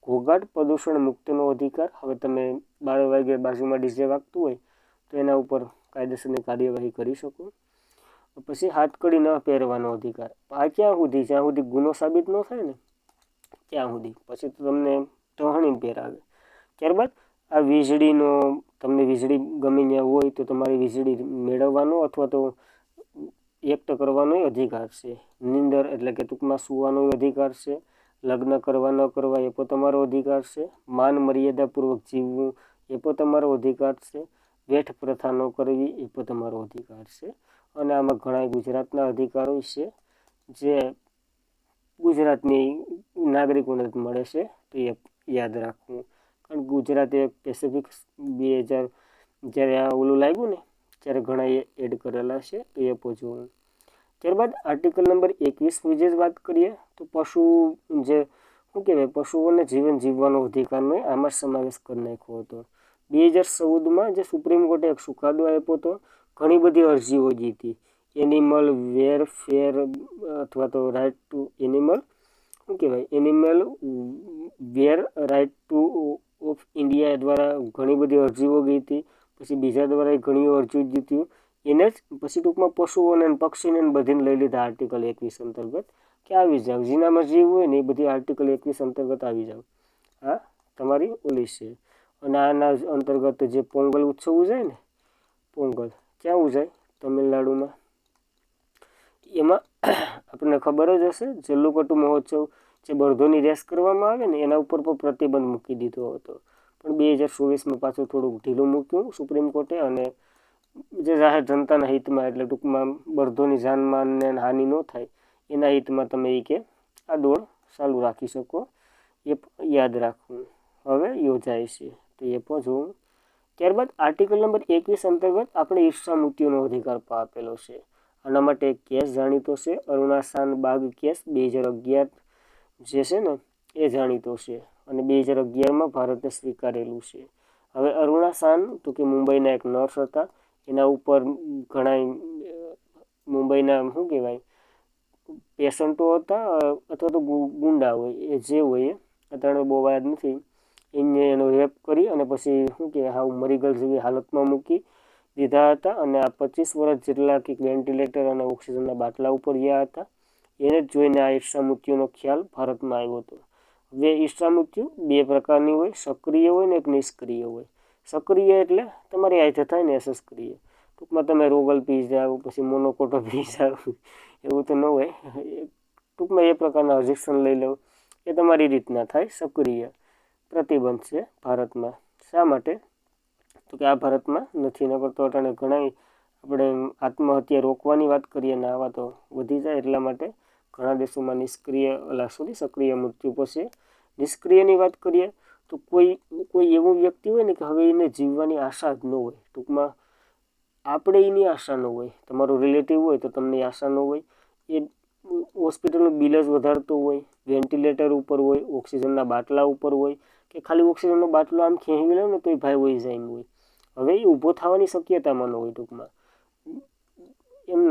ઘોઘાટ પ્રદૂષણ મુક્તિનો અધિકાર, હવે તમે 12 વાગે બાજુમાં ડીજે વાગતું હોય તો એના ઉપર કાયદેસરની કાર્યવાહી કરી શકો. પછી હાથકડી ન પહેરવાનો અધિકાર, આ ક્યાં સુધી? જ્યાં સુધી ગુનો સાબિત ન થાય ને ત્યાં સુધી, પછી તો તમને ટહણી પહેરાવે. ત્યારબાદ આ વીજળીનો, તમને વીજળી ગમે ત્યાં હોય તો તમારી વીજળી મેળવવાનો અથવા તો વ્યક્ત કરવાનો અધિકાર છે. નિંદર એટલે કે ટૂંકમાં સૂવાનો અધિકાર છે. લગ્ન કરવા ન કરવા એ પણ તમારો અધિકાર છે. માન મર્યાદાપૂર્વક જીવવું એ પણ તમારો અધિકાર છે. વેઠ પ્રથા ન કરવી એ પણ તમારો અધિકાર છે. અને આમાં ઘણા ગુજરાતના અધિકારો છે જે ગુજરાતની નાગરિકોને મળે છે, તો એ યાદ રાખવું. કારણ કે ગુજરાતે પેસિફિક 2000 જ્યારે આ ઓલું લાગ્યું ને ત્યારે ઘણા એડ કરેલા છે, તો એ પણ જોવું. ત્યારબાદ આર્ટિકલ નંબર 21 વિશે વાત કરીએ તો પશુ જે શું કહેવાય, પશુઓને જીવન જીવવાનો અધિકારનો આમાં સમાવેશ કરી નાખ્યો હતો. 2014માં જે સુપ્રીમ કોર્ટે એક ચુકાદો આપ્યો હતો, ઘણી બધી અરજીઓ જીતી. એનિમલ વેરફેર અથવા તો રાઇટ ટુ એનિમલ શું કહેવાય, એનિમલ વેર રાઇટ ટુ ઓફ ઇન્ડિયા દ્વારા ઘણી બધી અરજીઓ ગઈ હતી. પછી બીજા દ્વારા ઘણી અરજીઓ જીત્યું. એને જ પછી ટૂંકમાં પશુઓને પક્ષીને બધીને લઈ લીધા આર્ટિકલ 21 અંતર્ગત, કે આવી જાવ, જીનામાં જીવ હોય ને એ બધી આર્ટિકલ 21 અંતર્ગત આવી જાવ, હા તમારી ઓલી છે. અને આના અંતર્ગત જે પોંગલ ઉત્સવ ઉજાય ને, પોંગલ ક્યાં ઉજાય? તમિલનાડુમાં. એમાં આપણને ખબર જ હશે, જલ્લુકટ્ટુ મહોત્સવ જે બળદોની રેસ કરવામાં આવે ને એના ઉપર પણ પ્રતિબંધ મૂકી દીધો હતો. પણ 2024માં પાછું થોડુંક ઢીલું મૂક્યું સુપ્રીમ કોર્ટે, અને જે જાહેર જનતાના હિતમાં, એટલે ટૂંકમાં બળદોની જાનમાનને હાનિ ન થાય એના હિતમાં તમે એ કે આ દોડ ચાલુ રાખી શકો. એ યાદ રાખવું. હવે યોજાય છે તો એ પણ જોવું. ત્યારબાદ આર્ટિકલ નંબર 21 અંતર્ગત આપણે ઈર્ષા મૃત્યુનો અધિકાર આપેલો છે. આના માટે એક કેસ જાણીતો છે, અરુણાસાન બાગ કેસ 2011 જે છે ને એ જાણીતો છે, અને 2011માં ભારતે સ્વીકારેલું છે. હવે અરુણાસાન તો કે મુંબઈના એક નર્સ હતા, એના ઉપર ઘણા મુંબઈના શું કહેવાય પેશન્ટો હતા અથવા તો ગુંડા હોય, એ જે હોય અત્યારે બહુ યાદ નથી, એને એનો રેપ કરી અને પછી શું કહેવાય હાવ મરી ગયેલ જેવી હાલતમાં મૂકી દીધા હતા. અને આ 25 વર્ષ જેટલા કંઈક વેન્ટિલેટર અને ઓક્સિજનના બાટલા ઉપર ગયા હતા. એને જ જોઈને આ ઈર્ષા મૃત્યુનો ખ્યાલ ભારતમાં આવ્યો હતો. હવે ઈર્ષા મૃત્યુ બે પ્રકારની હોય, સક્રિય હોય ને એક નિષ્ક્રિય હોય. સક્રિય એટલે તમારી હાથે થાય ને એ સક્રિય, ટૂંકમાં તમે રોગલ પી જાઓ, પછી મોનોકોટો પી જાઓ, એવું તો ન હોય. ટૂંકમાં એ પ્રકારના ઇન્જેક્શન લઈ લો, એ તમારી રીતના થાય. સક્રિય પ્રતિબંધ છે ભારતમાં. શા માટે? તો કે આ ભારતમાં નથી. ન કરતો અટાણે ઘણા આપણે આત્મહત્યા રોકવાની વાત કરીએ ને આવા તો વધી જાય, એટલા માટે ઘણા દેશોમાં સક્રિય મૃત્યુ પછી. નિષ્ક્રિયની વાત કરીએ તો કોઈ એવું વ્યક્તિ હોય ને કે હવે એને જીવવાની આશા જ ન હોય. ટૂંકમાં આપણે એની આશા ન હોય, તમારો રિલેટિવ હોય તો તમને આશા ન હોય, એ હોસ્પિટલનું બિલ જ વધારતો હોય, વેન્ટિલેટર ઉપર હોય, ઓક્સિજનના બાટલા ઉપર હોય, કે ખાલી ઓક્સિજનનો બાટલો આમ ખેંચી લે ને તો એ ભાઈ વહી જાય હોય. હવે એ ઊભો થવાની શક્યતામાં ન હોય.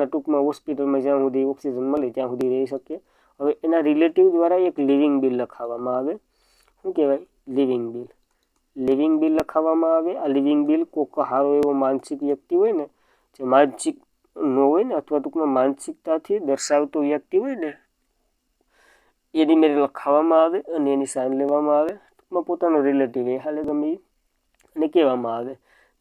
ટૂંકમાં હોસ્પિટલમાં જ્યાં સુધી ઓક્સિજન મળે ત્યાં સુધી રહી શકે. હવે એના રિલેટિવ દ્વારા એક લિવિંગ બિલ લખાવવામાં આવે. શું કહેવાય? લિવિંગ બિલ લખાવવામાં આવે. આ લિવિંગ બિલ કોઈક સારો એવો માનસિક વ્યક્તિ હોય ને, જે માનસિક ન હોય ને, અથવા ટૂંકમાં માનસિકતાથી દર્શાવતો વ્યક્તિ હોય ને, એની મેરે લખાવવામાં આવે અને એની સાઇન લેવામાં આવે. ટૂંકમાં પોતાનો રિલેટિવ એ હાલે ગમે અને કહેવામાં આવે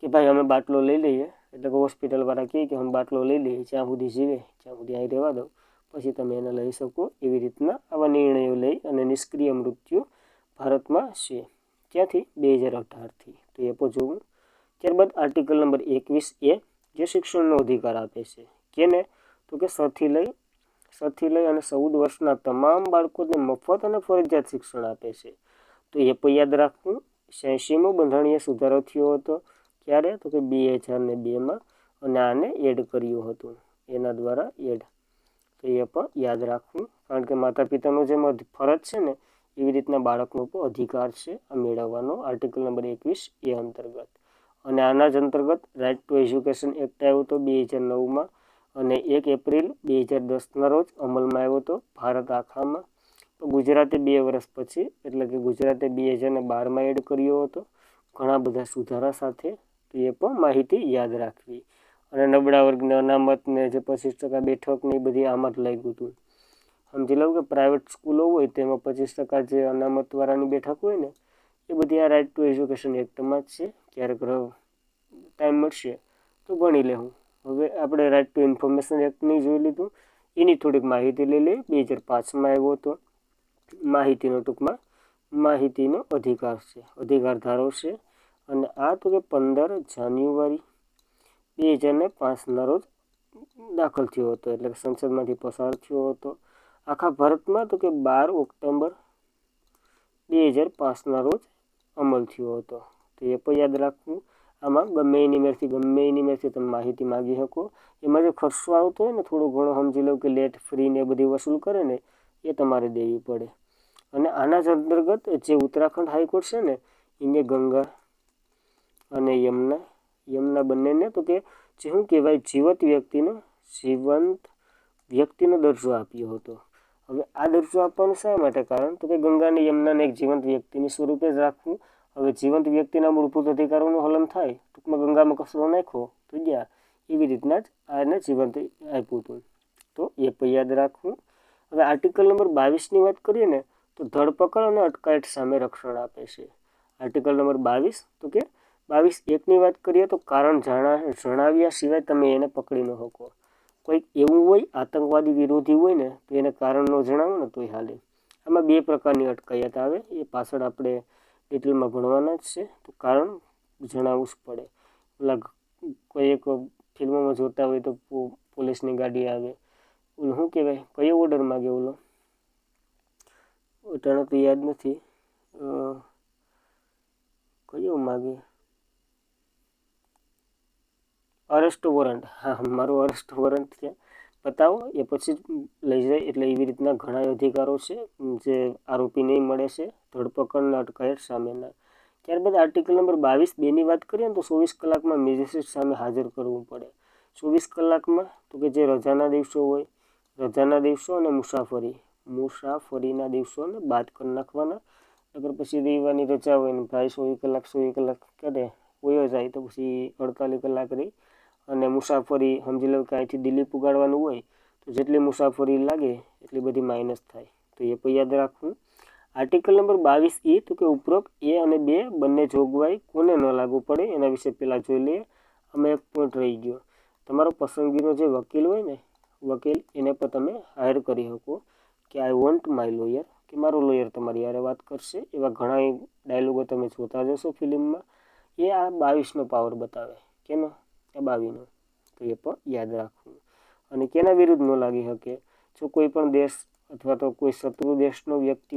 કે ભાઈ અમે બાટલો લઈ લઈએ, એટલે કે હોસ્પિટલવાળા કહે કે અમે બાટલો લઈ લઈએ, જ્યાં સુધી જીવે ત્યાં સુધી અહીં રહેવા દો, પછી તમે એને લઈ શકો. એવી રીતના આવા નિર્ણયો લઈ અને નિષ્ક્રિય મૃત્યુ ભારતમાં છે. ત્યાંથી 2018થી. તો એ પણ જોવું. ત્યારબાદ આર્ટિકલ નંબર 21A જે શિક્ષણનો અધિકાર આપે છે. કેને? તો કે 6થી લઈ અને 14 વર્ષના તમામ બાળકોને મફત અને ફરજિયાત શિક્ષણ આપે છે. તો એ પણ યાદ રાખવું. 86મો બંધારણીય સુધારો થયો હતો. ક્યારે? તો કે 2002માં, અને આને એડ કર્યું હતું એના દ્વારા એડ. તો એ પણ યાદ રાખવું. કારણ કે માતા પિતાનો જેમ ફરજ છે ને, એવી રીતના બાળકનો પણ અધિકાર છે આ મેળવવાનો, આર્ટિકલ નંબર 21A અંતર્ગત. અને આના જ અંતર્ગત રાઇટ ટુ એજ્યુકેશન એક્ટ આવ્યો હતો 2009માં, અને 1 એપ્રિલ 2010ના રોજ અમલમાં આવ્યો હતો ભારત આખામાં. તો ગુજરાતે 2 વર્ષ પછી, એટલે કે ગુજરાતે 2012માં એડ કર્યો હતો ઘણા બધા સુધારા સાથે. તો એ પણ માહિતી યાદ રાખવી. અને નબળા વર્ગને, અનામતને જે 25% બેઠકને એ બધી આમાં જ લાગ્યું હતું. સમજી લો કે પ્રાઇવેટ સ્કૂલો હોય તેમાં 25% જે અનામતવાળાની બેઠક હોય ને, એ બધી આ રાઇટ ટુ એજ્યુકેશન એક્ટમાં જ છે. ક્યારેક ટાઈમ મળશે તો ભણી લેવું. હવે આપણે રાઇટ ટુ ઇન્ફોર્મેશન એક્ટની જોઈ લીધું, એની થોડીક માહિતી લઈ લઈએ. 2005માં આવ્યો હતો. માહિતીનો અધિકાર છે, અધિકાર ધારો છે. અને આ તો કે 15 જાન્યુઆરી 2005ના રોજ દાખલ થયો હતો, એટલે કે સંસદમાંથી પસાર થયો હતો. આખા ભારતમાં તો કે 12 ઓક્ટોબર 2005ના રોજ અમલ થયો હતો. તો એ પણ યાદ રાખવું. આમાં ગમે એની મેરથી તમે માહિતી માગી શકો. એમાં જે ખર્ચો આવતો હોય ને, થોડો ઘણો સમજી લો કે લેટ ફ્રી ને બધી વસૂલ કરે ને, એ તમારે દેવી પડે. અને આના જ અંતર્ગત જે ઉત્તરાખંડ હાઈકોર્ટ છે ને, એને ગંગા અને યમુના બંનેને તો કે જે શું કહેવાય જીવંત વ્યક્તિનો દરજ્જો આપ્યો હતો. હવે આ દરજ્જો આપવાનું શા માટે કારણ? તો કે ગંગા અને યમુનાને એક જીવંત વ્યક્તિની સ્વરૂપે જ રાખવું. હવે જીવંત વ્યક્તિના મૂળભૂત અધિકારોનું હલન થાય, ટૂંકમાં ગંગામાં કચરો નાખ્યો તો ગયા, એવી રીતના જ આને જીવંત આપ્યું હતું. તો એ પણ યાદ રાખવું. હવે આર્ટિકલ નંબર 22ની વાત કરીએ ને, તો ધરપકડ અને અટકાયત સામે રક્ષણ આપે છે. આર્ટિકલ નંબર 22 તો કે 22(1)ની વાત કરીએ તો કારણ જણાવ્યા સિવાય તમે એને પકડી ન શકો. કોઈક એવું હોય આતંકવાદી વિરોધી હોય ને તો એને કારણ ન જણાવો ને તોય હાલે. આમાં બે પ્રકારની અટકાયત આવે, એ પાછળ આપણે ડિટેલમાં ભણવાના જ છે. તો કારણ જણાવવું જ પડે. ઓલા કોઈ એક ફિલ્મોમાં જોતા હોય તો પોલીસની ગાડી આવે, ઓલું શું કહેવાય, કયો ઓર્ડર માગે ઓલો, અટાણે તો યાદ નથી, કયો માગે, અરેસ્ટ વોરંટ. હા, મારું અરેસ્ટ વોરંટ છે બતાવો, એ પછી જ લઈ જાય. એટલે એવી રીતના ઘણા અધિકારો છે જે આરોપીને મળે છે ધરપકડના અટકાયત સામેના. ત્યારબાદ આર્ટિકલ નંબર 22(2) ની વાત કરીએ ને તો 24 કલાકમાં મેજિસ્ટ્રેટ સામે હાજર કરવું પડે. 24 કલાકમાં તો કે જે રજાના દિવસો હોય, રજાના દિવસો અને મુસાફરીના દિવસોને બાદ કરી નાખવાના. નકર પછી રવિવારની રજા હોય ને ભાઈ 24 કલાક કરે વયો જાય તો પછી 48 કલાક રહી. અને મુસાફરી સમજી લો કે અહીંથી દિલ્હી પુગાડવાનું હોય તો જેટલી મુસાફરી લાગે એટલી બધી માઇનસ થાય. તો એ પણ યાદ રાખવું. આર્ટિકલ નંબર 22(e) તો કે ઉપરોક્ત A અને 2 બંને જોગવાઈ કોને ન લાગુ પડે એના વિશે પહેલાં જોઈ લઈએ. આમાં એક પોઈન્ટ રહી ગયો, તમારો પસંદગીનો જે વકીલ હોય ને, વકીલ એને પણ તમે હાયર કરી શકો કે આઈ વોન્ટ માય લોયર, કે મારો લોયર તમારી યારે વાત કરશે. એવા ઘણા ડાયલોગો તમે જોતા જશો ફિલ્મમાં. એ આ 22નો પાવર બતાવે. કેનો? આ 22નો. તો એ પણ યાદ રાખવું. અને કેના વિરુદ્ધ ન લાગી શકે? જો કોઈ પણ દેશ અથવા તો કોઈ શત્રુ દેશનો વ્યક્તિ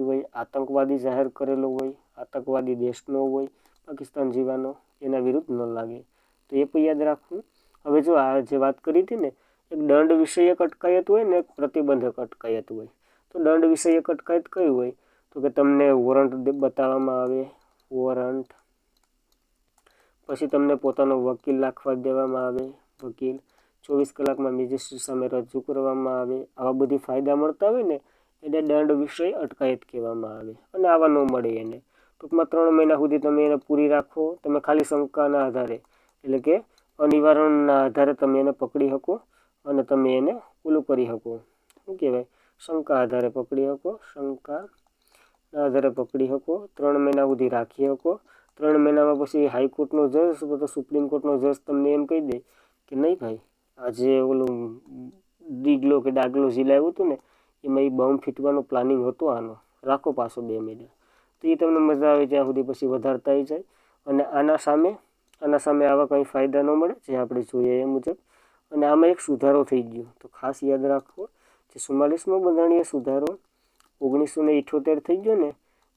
હોય, આતંકવાદી જાહેર કરેલો હોય, આતંકવાદી દેશનો હોય, પાકિસ્તાન જેવાનો, એના વિરુદ્ધ ન લાગે. તો એ પણ યાદ રાખવું. હવે જો આ જે વાત કરી હતી ને, એક દંડ વિષયક અટકાયત હોય ને એક પ્રતિબંધક અટકાયત હોય. તો દંડ વિષયક અટકાયત કઈ હોય? તો કે તમને વોરંટ બતાવવામાં આવે, વોરંટ. પછી તમને પોતાનો વકીલ રાખવા દેવામાં આવે, વકીલ. 24 કલાકમાં મેજિસ્ટ્રેટ સામે રજૂ કરવામાં આવે. આવા બધી ફાયદા મળતા હોય ને એને દંડ વિષય અટકાયત કહેવામાં આવે. અને આવા ન મળે એને ટૂંકમાં 3 મહિના સુધી તમે એને પૂરી રાખો. તમે ખાલી શંકાના આધારે, એટલે કે અનિવારણના આધારે તમે એને પકડી શકો અને તમે એને ઓલું કરી શકો. શું કહેવાય? શંકા આધારે પકડી શકો, શંકાના આધારે પકડી શકો. 3 મહિના સુધી રાખી શકો. 3 મહિનામાં પછી હાઈકોર્ટનો જજ અથવા તો સુપ્રીમ કોર્ટનો જજ તમને એમ કહી દે કે નહીં ભાઈ, આજે ઓલું ડીગલો કે ડાગલો ઝીલાવ્યું હતું ને એમાં એ બોમ્બ ફીટવાનો પ્લાનિંગ હતો, આનો રાખો પાછો 2 મહિના. તો એ તમને મજા આવે ત્યાં સુધી પછી વધારતા જાય. અને આના સામે આવા કંઈ ફાયદા ન મળે જે આપણે જોઈએ એ મુજબ. અને આમાં એક સુધારો થઈ ગયો તો ખાસ યાદ રાખવો, જે 44મો બંધારણીય સુધારો 1978 થઈ ગયો ને,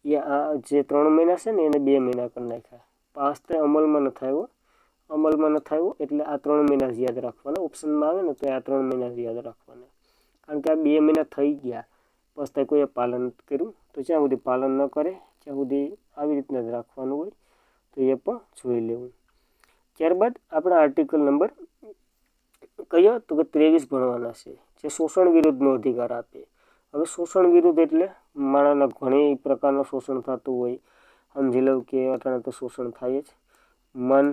એ આ જે 3 મહિના છે ને એને 2 મહિના કરી નાખ્યા. પાસ તે અમલમાં નથી આવ્યો એટલે આ 3 મહિના જ યાદ રાખવાના. ઓપ્શનમાં આવે ને તો આ 3 મહિના જ યાદ રાખવાના. કારણ કે આ 2 મહિના થઈ ગયા બસ ત્યાં કોઈએ પાલન નથી કર્યું. તો જ્યાં સુધી પાલન ન કરે ત્યાં સુધી આવી રીતના જ રાખવાનું હોય. તો એ પણ જોઈ લેવું. ત્યારબાદ આપણા આર્ટિકલ નંબર કયો? તો કે 23 ભણવાના છે, જે શોષણ વિરુદ્ધનો અધિકાર આપે. હવે શોષણ વિરુદ્ધ એટલે માણસના ઘણી પ્રકારનું શોષણ થતું હોય. સમજી લો કે અટાણે તો શોષણ થાય જ. મન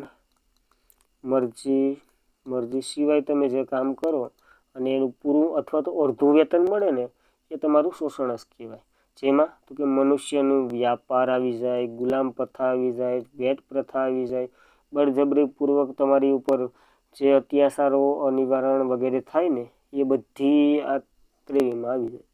મરજી સિવાય તમે જે કામ કરો અને એનું પૂરું અથવા તો અડધું વેતન મળે ને એ તમારું શોષણ જ કહેવાય. જેમાં તો કે મનુષ્યનું વ્યાપાર આવી જાય, ગુલામ પ્રથા આવી જાય, ભેટ પ્રથા આવી જાય, બળજબરીપૂર્વક તમારી ઉપર જે અત્યાચારો અનિવારણ વગેરે થાય ને એ બધી આ 23માં આવી જાય.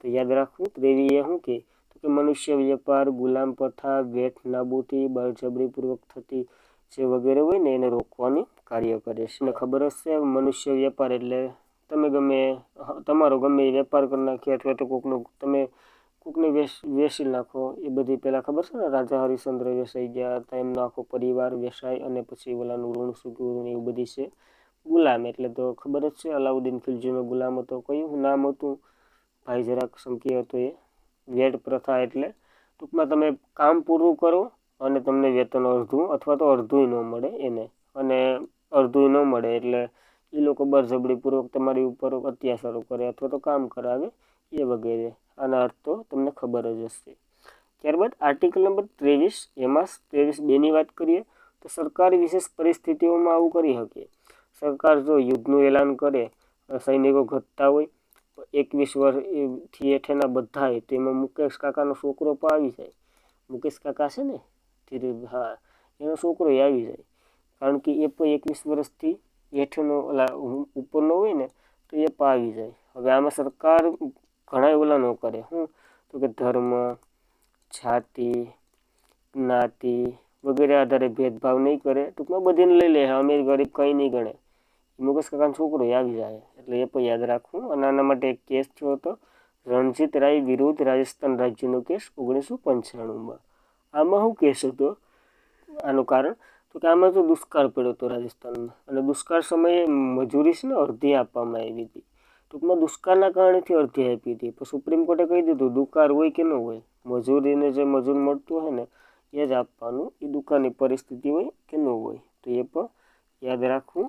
તો યાદ રાખવું, 23 એ શું કે? તો કે મનુષ્ય વેપાર, ગુલામ પ્રથા, ભેટ નાબૂદી, બળજબરીપૂર્વક થતી જે વગેરે હોય ને એને રોકવાની કાર્ય કરે છે. ને ખબર જ છે મનુષ્ય વેપાર એટલે તમે તમારો ગમે એ વેપાર કરી નાખીએ અથવા તો કોકને વેચી નાખો. એ બધી પહેલાં ખબર છે ને, રાજા હરિશ્ચંદ્ર વેચાઈ ગયા હતા, એમનો આખો પરિવાર વેચાય અને પછી ઓલાનું ઋણ ચૂકવ્યું ને એવું બધી છે. ગુલામ એટલે તો ખબર જ છે, અલાઉદ્દીન ખિલજીનો ગુલામ હતો. કયું નામ હતું ભાઈ, જરાક સંખ્યા હતો એ. વેટ પ્રથા એટલે ટૂંકમાં તમે કામ પૂરું કરો અને તમને વેતન અડધું અથવા તો અડધું ન મળે એને. અને અડધું ન મળે એટલે એ લોકો બળજબરીપૂર્વક તમારી ઉપર અત્યાચારો કરે અથવા તો કામ કરાવે એ વગેરે. આના અર્થ તો તમને ખબર જ હશે. ત્યારબાદ આર્ટિકલ નંબર 23, એમાં 23(2) ની વાત કરીએ તો સરકાર વિશેષ પરિસ્થિતિઓમાં આવું કરી શકે. સરકાર જો યુદ્ધનું એલાન કરે, સૈનિકો ઘટતા હોય, 21 વર્ષથી હેઠળના બધાય, તેમાં મુકેશ કાકાનો છોકરો પણ આવી જાય. મુકેશ કાકા છે ને, હા, એનો છોકરો આવી જાય. કારણ કે એ પણ 21 વર્ષથી હેઠનો ઓલા ઉપરનો હોય ને તો એ પણ આવી જાય. હવે આમાં સરકાર ઘણા ઓલા ન કરે, શું તો કે ધર્મ, જાતિ, જ્ઞાતિ વગેરે આધારે ભેદભાવ નહીં કરે. ટૂંકમાં બધીને લઈ લે, અમીર ગરીબ કંઈ નહીં ગણે. મુકેશ કાકાનો છોકરો આવી જાય, એટલે એ પણ યાદ રાખવું. અને આના માટે એક કેસ થયો હતો, રણજીત રાય વિરુદ્ધ રાજસ્થાન રાજ્યનો કેસ 1995માં. આમાં શું કેસ હતો, આનું કારણ તો કે આમાં તો દુષ્કાળ પડ્યો હતો રાજસ્થાનમાં, અને દુષ્કાળ સમયે મજૂરી છે ને અડધી આપવામાં આવી હતી. ટૂંકમાં દુષ્કાળના કારણેથી અડધી આપી હતી. પણ સુપ્રીમ કોર્ટે કહી દીધું દુકાળ હોય કે ન હોય, મજૂરીને જે મજૂર મળતું હોય ને એ જ આપવાનું, એ દુકાળની પરિસ્થિતિ હોય કે ન હોય, તો એ પણ યાદ રાખવું.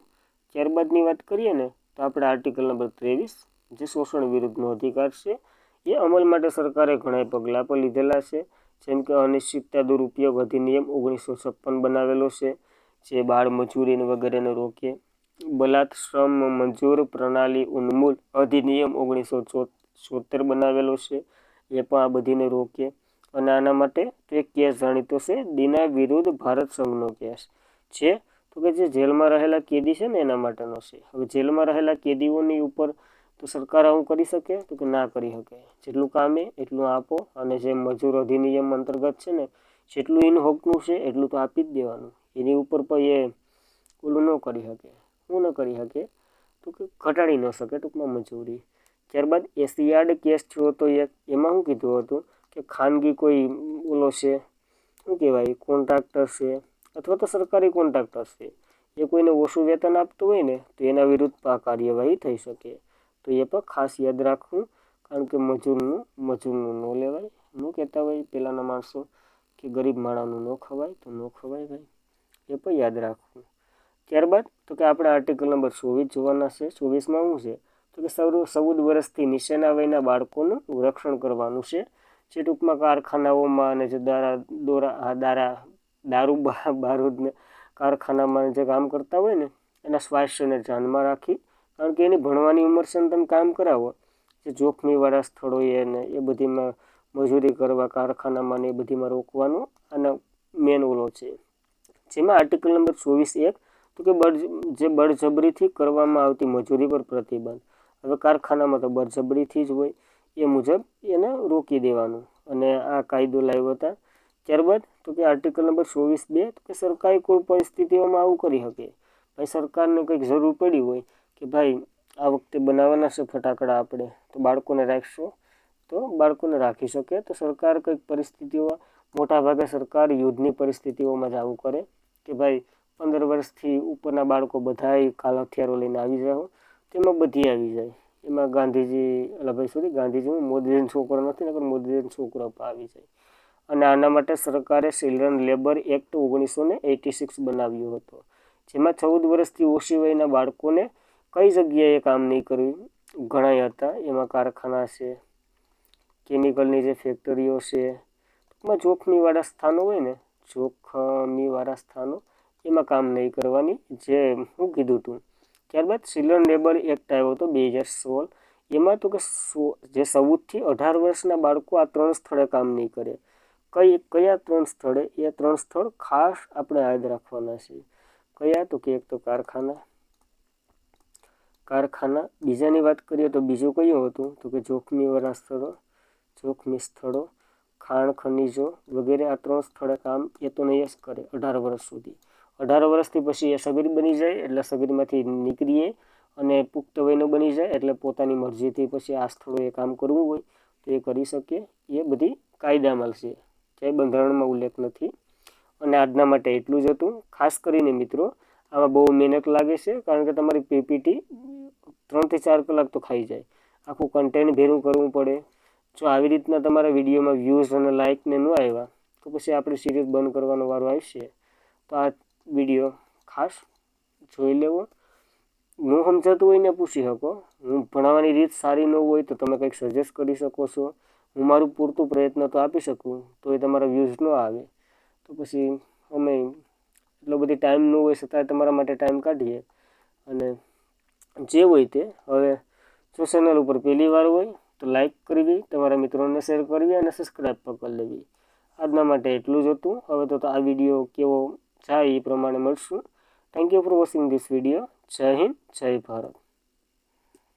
ત્યારબાદની વાત કરીએ ને તો આપણે આર્ટિકલ નંબર 23, જે શોષણ વિરુદ્ધનો અધિકાર છે, એ અમલ માટે સરકારે ઘણા પગલાં પણ લીધેલા છે. જેમ કે અનિશ્ચિતતા દુરુપયોગ અધિનિયમ 1956 બનાવેલો છે, જે બાળ મજૂરી વગેરેને રોકે. બલાત્ શ્રમ મંજૂર પ્રણાલી ઉન્મૂલ અધિનિયમ 1974 બનાવેલો છે, એ પણ આ બધીને રોકે. અને આના માટે તો એક કેસ જાણીતો છે, દીના વિરુદ્ધ ભારત સંઘનો કેસ છે, તો કે જે જેલમાં રહેલા કેદી છે ને એના માટેનો છે. હવે જેલમાં રહેલા કેદીઓની ઉપર તો સરકાર આવું કરી શકે તો કે ના કરી શકે. જેટલું કામે એટલું આપો, અને જે મજૂર અધિનિયમ અંતર્ગત છે ને જેટલું એનું હકનું છે એટલું તો આપી જ દેવાનું. એની ઉપર પણ એ ઓલું ન કરી શકે. શું ન કરી શકે તો કે ઘટાડી ન શકે ટૂંકમાં મજૂરી. ત્યારબાદ એશિયાડ કેસ થયો હતો એક, એમાં શું કીધું હતું કે ખાનગી કોઈ ઓલો છે, શું કહેવાય, કોન્ટ્રાક્ટર છે અથવા તો સરકારી કોન્ટ્રાક્ટર છે, એ કોઈને ઓછું વેતન આપતું હોય ને તો એના વિરુદ્ધ કાર્યવાહી થઈ શકે. તો એ પણ ખાસ યાદ રાખવું. કારણ કે મજૂરનું ન લેવાય. ન કહેતા હોય પહેલાંના માણસો કે ગરીબ માણસનું ન ખવાય, તો ન ખવાય ભાઈ, એ પણ યાદ રાખવું. ત્યારબાદ તો કે આપણે આર્ટિકલ નંબર 24 જોવાના છે. 24માં શું છે તો કે 14 વર્ષથી નીચેના વયના બાળકોનું રક્ષણ કરવાનું છે. જે ટૂંકમાં કારખાનાઓમાં અને જે દારૂ બારૂદને કારખાનામાં જે કામ કરતા હોય ને એના સ્વાસ્થ્યને ધ્યાનમાં રાખી, કારણ કે એની ભણવાની ઉંમર છે ને તમે કામ કરાવો, જે જોખમીવાળા સ્થળોએ ને એ બધીમાં મજૂરી કરવા કારખાનામાં ને એ બધીમાં રોકવાનું અને મેન ઓલો છે. જેમાં આર્ટિકલ નંબર 24(1) તો કે જે બળજબરીથી કરવામાં આવતી મજૂરી પર પ્રતિબંધ. હવે કારખાનામાં તો બળજબરીથી જ હોય, એ મુજબ એને રોકી દેવાનું, અને આ કાયદો લાવ્યો હતા. ત્યારબાદ તો કે આર્ટિકલ નંબર 24(2) તો કે સરકારે કોઈ પરિસ્થિતિઓમાં આવું કરી શકે. ભાઈ સરકારને કંઈક જરૂર પડી હોય કે ભાઈ આ વખતે બનાવવાના છે ફટાકડા આપણે, તો બાળકોને રાખશો તો બાળકોને રાખી શકે. તો સરકાર કંઈક પરિસ્થિતિઓમાં, મોટાભાગે સરકાર યુદ્ધની પરિસ્થિતિઓમાં જ આવું કરે કે ભાઈ 15 વર્ષથી ઉપરના બાળકો બધાય કાલ હથિયારો લઈને આવી જાઓ, તેમાં બધી આવી જાય. એમાં ગાંધીજી મોદીનો છોકરો નથી, નકર મોદીનો છોકરો પણ આવી જાય. અને આના માટે સરકારે ચિલ્ડ્રન લેબર એક્ટ 1986 બનાવ્યો હતો, જેમાં 14 વર્ષથી ઓછી વયના બાળકોને કઈ જગ્યાએ કામ નહીં કરવું ઘણા હતા. એમાં કારખાના છે, કેમિકલની જે ફેક્ટરીઓ છે, ટૂંકમાં જોખમીવાળા સ્થાનો હોય ને, જોખમીવાળા સ્થાનો, એમાં કામ નહીં કરવાની, જે હું કીધું હતું. ત્યારબાદ ચિલ્ડ્રન લેબર એક્ટ આવ્યો હતો 2016. એમાં તો કે જે 14થી 18 વર્ષના બાળકો આ 3 સ્થળે કામ નહીં કરે. કયા 3 સ્થળે? એ 3 સ્થળ ખાસ આપણે યાદ રાખવાના છે. કયા તો કે એક તો કારખાના. બીજાની વાત કરીએ તો બીજું કયું હતું તો કે જોખમી સ્થળો, ખાણ ખનીજો વગેરે. આ 3 સ્થળે કામ એ તો નહીં જ કરે 18 વર્ષ સુધી. 18 વર્ષથી પછી એ સગીર બની જાય, એટલે સગીરમાંથી નીકળીએ અને પુખ્ત વયનો બની જાય, એટલે પોતાની મરજીથી પછી આ સ્થળોએ કામ કરવું હોય તો એ કરી શકે. એ બધી કાયદામાં છે, ક્યાંય બંધારણમાં ઉલ્લેખ નથી. અને આજના માટે એટલું જ હતું. ખાસ કરીને મિત્રો આમાં બહુ મહેનત લાગે છે, કારણ કે તમારી પીપીટી 3 થી 4 કલાક તો ખાઈ જાય. આખું કન્ટેન્ટ ભેરું કરવું પડે. જો આવી રીતના તમારા વિડીયોમાં વ્યૂઝ અને લાઇકને ન આવ્યા તો પછી આપણે સિરીઝ બંધ કરવાનો વારો આવશે. તો આ વિડીયો ખાસ જોઈ લેવો. ન સમજાતું હોય ને પૂછી શકો. હું ભણાવવાની રીત સારી ન હોય તો તમે કંઈક સજેસ્ટ કરી શકો છો. હું મારું પૂરતું પ્રયત્ન તો આપી શકું, તો એ તમારા વ્યૂઝ ન આવે તો પછી અમે એટલો બધી ટાઈમ ન હોય છતાં તમારા માટે ટાઈમ કાઢીએ. અને જે હોય તે, હવે જો ચેનલ ઉપર પહેલી વાર હોય તો લાઈક કરવી, તમારા મિત્રોને શેર કરવી અને સબસ્ક્રાઈબ પણ કરી લેવી. આજના માટે એટલું જ હતું. હવે તો આ વિડીયો કેવો જાય એ પ્રમાણે મળશું. Thank you for watching this video. જય હિન્દ, જય ભારત.